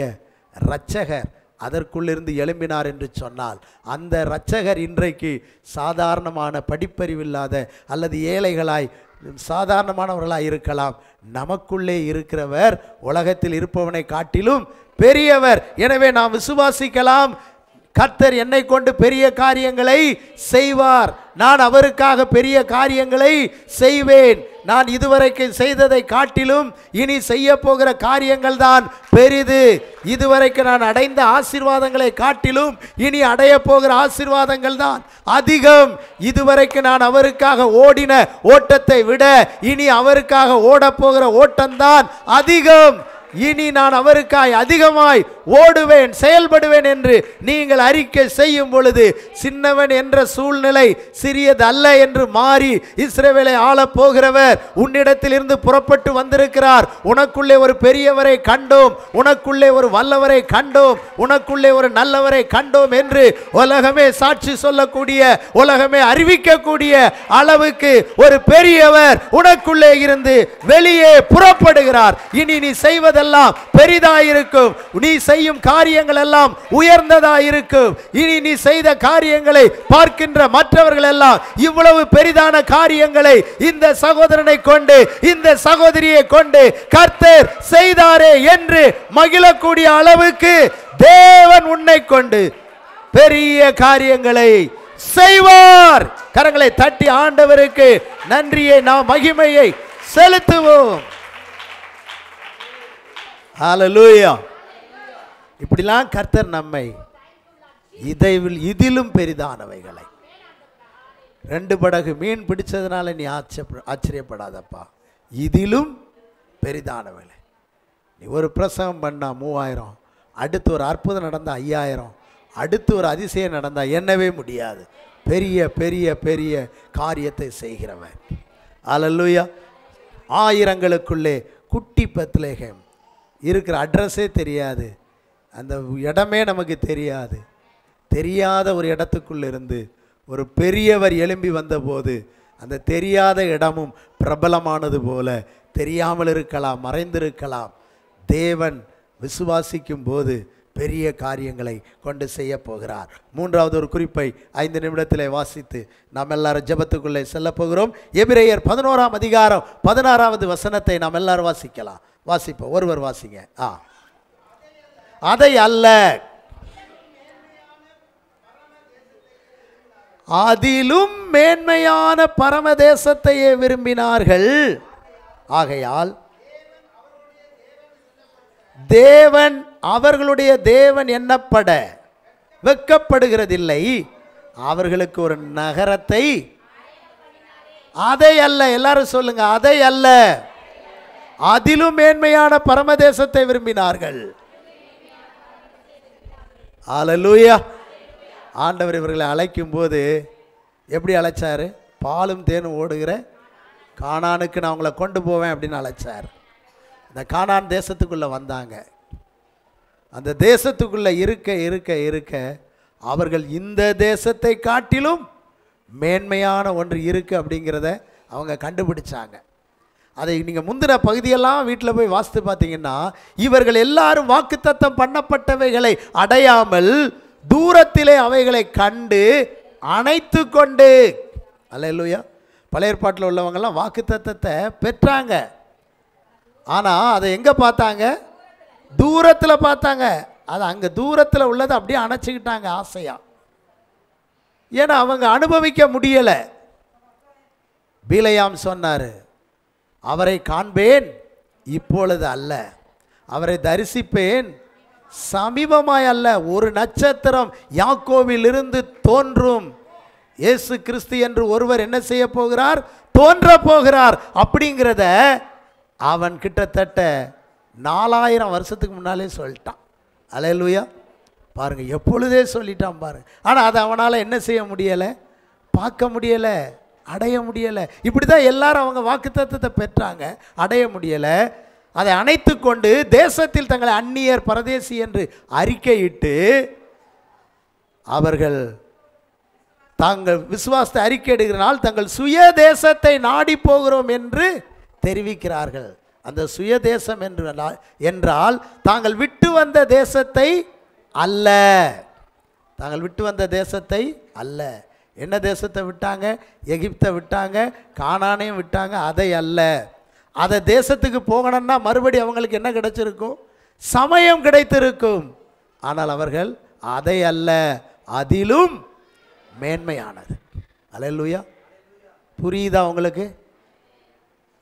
இரட்சகர் அதற்குள்ளிருந்து எழும்பினார் என்று சொன்னால், அந்த இரட்சகர் இன்றைக்கு சாதாரணமான படிப்பறிவில்லாத அல்லது ஏழைகளாய் சாதாரணமானவர்களாக இருக்கலாம். நமக்குள்ளே இருக்கிறவர் உலகத்தில் இருப்பவனை காட்டிலும் பெரியவர். எனவே நாம் விசுவாசிக்கலாம், கர்த்தர் என்னை கொண்டு பெரிய காரியங்களை செய்வார், நான் அவருக்காக பெரிய காரியங்களை செய்வேன், நான் இதுவரைக்கும் செய்ததை காட்டிலும் இனி செய்ய போகிற காரியங்கள் தான் பெரிது, இதுவரைக்கும் நான் அடைந்த ஆசீர்வாதங்களை காட்டிலும் இனி அடைய போகிற ஆசீர்வாதங்கள் தான் அதிகம், இதுவரைக்கும் நான் அவருக்காக ஓடின ஓட்டத்தை விட இனி அவருக்காக ஓடப்போகிற ஓட்டம்தான் அதிகம், இனி நான் அவருக்காய் அதிகமாய் ஓடுவேன், செயல்படுவேன் என்று நீங்கள் அறிக்கை செய்யும் பொழுது சின்னவன் என்ற சூழ்நிலை சிறியதல்ல என்று மாறி இஸ்ரவேலை ஆளப் போகிறவர் உன்னிடத்தில் இருந்து புறப்பட்டு வந்திருக்கிறார். உனக்குள்ளே ஒரு பெரியவரை கண்டோம், உனக்குள்ளே ஒரு வல்லவரை கண்டோம், உனக்குள்ளே ஒரு நல்லவரை கண்டோம் என்று உலகமே சாட்சி சொல்லக்கூடிய, உலகமே அறிவிக்கக்கூடிய அளவுக்கு ஒரு பெரியவர் உனக்குள்ளே இருந்து வெளியே புறப்படுகிறார். இனி நீ செய்வதெல்லாம் பெரிதாயிருக்கும், நீ செய்யும் காரியங்கள் எல்லாம் உயர்ந்ததாயிருக்கும், இனி நீ செய்த காரியங்களை பார்க்கின்ற மற்றவர்கள் எல்லாம் இவ்வளவு பெரிதான காரியங்களை இந்த சகோதரனை கொண்டு இந்த சகோதரியை கொண்டு கர்த்தர் செய்தாரே என்று மகிழக்கூடிய அளவுக்கு தேவன் உன்னை கொண்டு பெரிய காரியங்களை செய்வார். கரங்களை தட்டி ஆண்டவருக்கு நன்றியை, நாம் மகிமையை செலுத்துவோம். ஹல்லேலூயா. இப்படிலாம் கர்த்தர் நம்மை இதிலும் பெரிதானவைகளை, 2 படகு மீன் பிடிச்சதுனால நீ ஆச்சரியப்படாதப்பா, இதிலும் பெரிதானவைகளை. நீ ஒரு பிரசவம் பண்ணா 3000, அடுத்து ஒரு அற்புதம் நடந்தா 5000, அடுத்து ஒரு அதிசயம் நடந்தா எண்ணவே முடியாது. பெரிய பெரிய பெரிய காரியத்தை செய்கிறவன். ஹல்லேலூயா. ஆயிரங்களுக்குள்ளே குட்டி பெத்லகேம் இருக்கிற அட்ரஸே தெரியாது, அந்த இடமே நமக்கு தெரியாது. தெரியாத ஒரு இடத்துக்குள்ள இருந்து ஒரு பெரியவர் எழும்பி வந்தபோது அந்த தெரியாத இடமும் பிரபலமானது போல தெரியாமல் இருக்கலாம், மறைந்திருக்கலாம். தேவன் விசுவாசிக்கும் போது பெரிய காரியங்களை கொண்டு செய்ய போகிறார். 3வது ஒரு குறிப்பை 5 நிமிடத்திலே வாசித்து நாம் எல்லாரும் ஜெபத்துக்குள்ளே செல்ல போகிறோம். எபிரேயர் 11ஆம் அதிகாரம் 16வது வசனத்தை நாம் எல்லாரும் வாசிக்கலாம். வாசிப்போம், ஒருவர் வாசிங்க. அதை அல்ல, அதிலும் மேன்மையான பரமதேசத்தையே விரும்பினார்கள். ஆகையால் தேவன் அவர்களுடைய தேவன் எண்ணப்பட வெட்கப்படுகிறதில்லை, அவர்களுக்கு ஒரு நகரத்தை, அதை அல்ல, எல்லாரும் சொல்லுங்க, அதை அல்ல, அதிலும் மேன்மையான பரமதேசத்தை விரும்பினார்கள். ஹல்லேலூயா. ஆண்டவர் இவர்களை அழைக்கும் போது எப்படி அழைச்சாரு? பாலும் தேனும் ஓடுகிற கானானுக்கு நான் உங்களை கொண்டு போவேன் அப்படின்னு அழைச்சார். இந்த கானான் தேசத்துக்குள்ளே வந்தாங்க. அந்த தேசத்துக்குள்ளே இருக்க இருக்க இருக்க அவர்கள் இந்த தேசத்தை காட்டிலும் மேன்மையான ஒன்று இருக்குது அப்படிங்கிறத அவங்க கண்டுபிடிச்சாங்க. அதை நீங்கள் முந்தின பகுதியெல்லாம் வீட்டில் போய் வாசித்து பார்த்தீங்கன்னா, இவர்கள் எல்லாரும் வாக்குத்தத்தம் பண்ணப்பட்டவைகளை அடையாமல் தூரத்திலே அவைகளை கண்டு அணைத்து கொண்டு, அல்லேலூயா. பழைய ஏற்பாட்டில் உள்ளவங்கெல்லாம் வாக்குத்தத்தத்தை பெற்றாங்க, ஆனால் அதை எங்கே பார்த்தாங்க? தூரத்தில் பார்த்தாங்க. அது அங்கே தூரத்தில் உள்ளதை அப்படியே அணைச்சிக்கிட்டாங்க ஆசையா. ஏன்னா அவங்க அனுபவிக்க முடியலை. பிலேயாம் சொன்னார், அவரை காண்பேன் இப்பொழுது அல்ல, அவரை தரிசிப்பேன் சமீபமாய் அல்ல. ஒரு நட்சத்திரம் யாக்கோவில் இருந்து தோன்றும். இயேசு கிறிஸ்து என்று ஒருவர் என்ன செய்ய போகிறார்? தோன்ற போகிறார். அப்படிங்கிறத அவன் கிட்டத்தட்ட 4000 வருஷத்துக்கு முன்னாலே சொல்லிட்டான். அல்லேலூயா. பாருங்க, எப்பொழுதே சொல்லிட்டான் பாருங்க. ஆனால் அதை அவனால் என்ன செய்ய முடியலை? பார்க்க முடியலை, அடைய முடியலை. இப்படி தான் எல்லாரும் அவங்க வாக்குத்தத்தத்தை பெற்றாங்க, அடைய முடியலை. அதை அணைத்து கொண்டு தேசத்தில் தங்களை அந்நியர் பரதேசி என்று அறிக்கையிட்டு அவர்கள் தாங்கள் விசுவாசத்தை அறிக்கையிடுகிறனால் தங்கள் சுய தேசத்தை நாடி போகிறோம் என்று தெரிவிக்கிறார்கள். அந்த சுய தேசம் என்றால் தாங்கள் விட்டு வந்த தேசத்தை அல்ல. தாங்கள் விட்டு வந்த தேசத்தை அல்ல. என்ன தேசத்தை விட்டாங்க? எகிப்தை விட்டாங்க, கானானையும் விட்டாங்க. அதை அல்ல. அதை தேசத்துக்கு போகணும்னா மறுபடி அவங்களுக்கு என்ன கிடைச்சிருக்கும்? சமயம் கிடைத்திருக்கும். ஆனால் அவர்கள் அதை அல்ல, அதிலும் மேன்மையானது. அல்லேலூயா. புரியுதா உங்களுக்கு?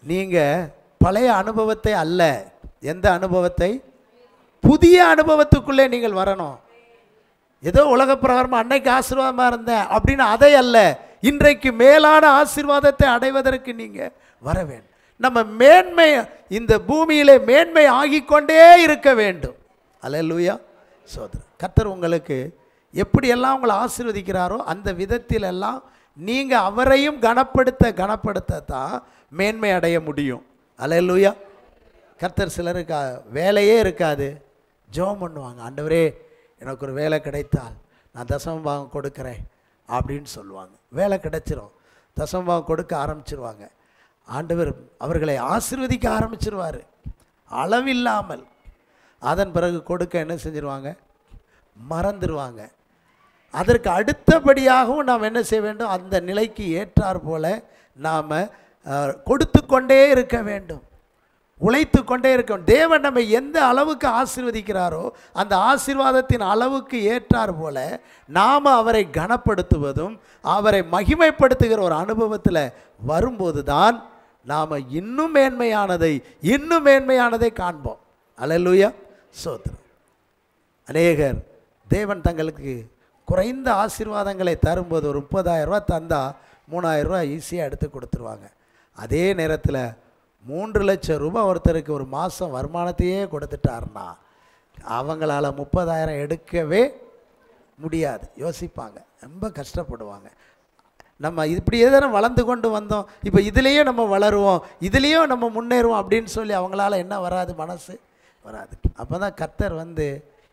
நீங்கள் பழைய அனுபவத்தை அல்ல, எந்த அனுபவத்தை? புதிய அனுபவத்துக்குள்ளே நீங்கள் வரணும். ஏதோ உலக பிரகாரமாக அன்னைக்கு ஆசீர்வாதமாக இருந்தேன் அப்படின்னு அதை அல்ல, இன்றைக்கு மேலான ஆசீர்வாதத்தை அடைவதற்கு நீங்கள் வர வேண்டும். நம்ம மேன்மை இந்த பூமியிலே மேன்மை ஆகிக்கொண்டே இருக்க வேண்டும். அல்லேலூயா. சோதரர், கர்த்தர் உங்களுக்கு எப்படியெல்லாம் உங்களை ஆசீர்வதிக்கிறாரோ அந்த விதத்திலெல்லாம் நீங்கள் அவரையும் கனப்படுத்தத்தான் மேன்மை அடைய முடியும். அல்லேலூயா. கர்த்தர் சிலருக்கு வேலையே இருக்காது, ஜெபம் பண்ணுவாங்க, ஆண்டவரே எனக்கு ஒரு வேலை கிடைத்தால் நான் தசமபாகம் கொடுக்குறேன் அப்படின்னு சொல்லுவாங்க. வேலை கிடைச்சிரும், தசமபாகம் கொடுக்க ஆரம்பிச்சிருவாங்க. ஆண்டவர் அவர்களை ஆசீர்வதிக்க ஆரம்பிச்சிருவார் அளவில்லாமல். அதன் பிறகு கொடுக்க என்ன செஞ்சிருவாங்க? மறந்துடுவாங்க. அதற்கு அடுத்தபடியாகவும் நாம் என்ன செய்ய வேண்டும்? அந்த நிலைக்கு ஏற்றார் போல நாம் கொடுத்து கொண்டே இருக்க வேண்டும், உழைத்து கொண்டே இருக்க வேண்டும். தேவன் நம்மை எந்த அளவுக்கு ஆசீர்வதிக்கிறாரோ அந்த ஆசீர்வாதத்தின் அளவுக்கு ஏற்றார் போல நாம் அவரை கனப்படுத்துவதும் அவரை மகிமைப்படுத்துகிற ஒரு அனுபவத்தில் வரும்போது தான் நாம் இன்னும் மேன்மையானதை காண்போம். அல்லேலூயா. சோத்திரம். அநேகர் தேவன் தங்களுக்கு குறைந்த ஆசீர்வாதங்களை தரும்போது ஒரு 30,000 ரூபா தந்தால் 3,000 ரூபா ஈஸியாக எடுத்து கொடுத்துருவாங்க. அதே நேரத்தில் 3 லட்சம் ரூபாய் ஒருத்தருக்கு ஒரு மாதம் வருமானத்தையே கொடுத்துட்டாருன்னா அவங்களால 30,000 எடுக்கவே முடியாது. யோசிப்பாங்க, ரொம்ப கஷ்டப்படுவாங்க. நம்ம இப்படியே தானே வளர்ந்து கொண்டு வந்தோம், இப்போ இதுலேயும் நம்ம வளருவோம், இதுலேயும் நம்ம முன்னேறுவோம் அப்படின்னு சொல்லி அவங்களால என்ன வராது? மனசு வராது. அப்போ தான் கர்த்தர்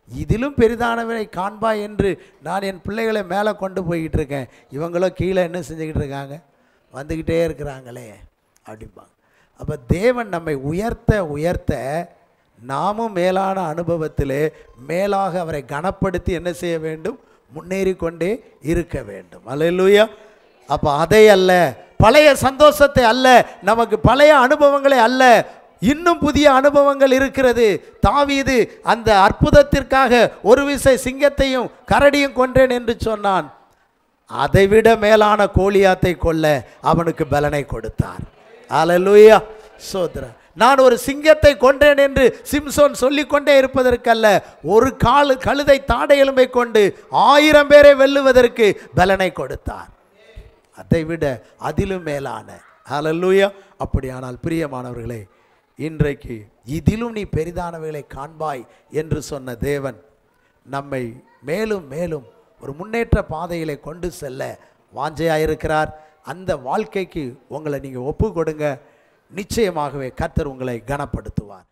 இதிலும் பெரிதானவரை காண்பா என்று நான் என் பிள்ளைகளை மேலே கொண்டு போய்கிட்டு இருக்கேன், இவங்களோ கீழே என்ன செஞ்சுக்கிட்டு இருக்காங்க? வந்துக்கிட்டே இருக்கிறாங்களே அப்படிம்பாங்க. அப்போ தேவன் நம்மை உயர்த்த நாமும் மேலான அனுபவத்திலே மேலாக அவரை கனப்படுத்தி என்ன செய்ய வேண்டும்? முன்னேறி கொண்டே இருக்க வேண்டும். அல்லேலூயா. அப்போ அதை அல்ல, பழைய சந்தோஷத்தை அல்ல, நமக்கு பழைய அனுபவங்களை அல்ல, இன்னும் புதிய அனுபவங்கள் இருக்கிறது. தாவீது அந்த அற்புதத்திற்காக ஒரு விசை சிங்கத்தையும் கரடியும் கொன்றேன் என்று சொன்னான். அதைவிட மேலான கோலியாத்தை கொல்ல அவனுக்கு பலனை கொடுத்தார். அல்லேலூயா. சோதரா, நான் ஒரு சிங்கத்தை கொன்றேன் என்று சிம்சோன் சொல்லிக்கொண்டே இருப்பதற்கல்ல, ஒரு கழுதை தாடை எலும்பை கொண்டு 1000 பேரை வெல்லுவதற்கு பலனை கொடுத்தார். அதைவிட அதிலும் மேலான. அல்லேலூயா. அப்படியானால் பிரியமானவர்களே, இன்றைக்கு இதிலும் நீ பெரிதானவைகளை காண்பாய் என்று சொன்ன தேவன் நம்மை மேலும் மேலும் ஒரு முன்னேற்ற பாதையிலே கொண்டு செல்ல வாஞ்சையாயிருக்கிறார். அந்த வாழ்க்கைக்கு உங்களை நீங்கள் ஒப்பு கொடுங்க, நிச்சயமாகவே கர்த்தர் உங்களை கனப்படுத்துவார்.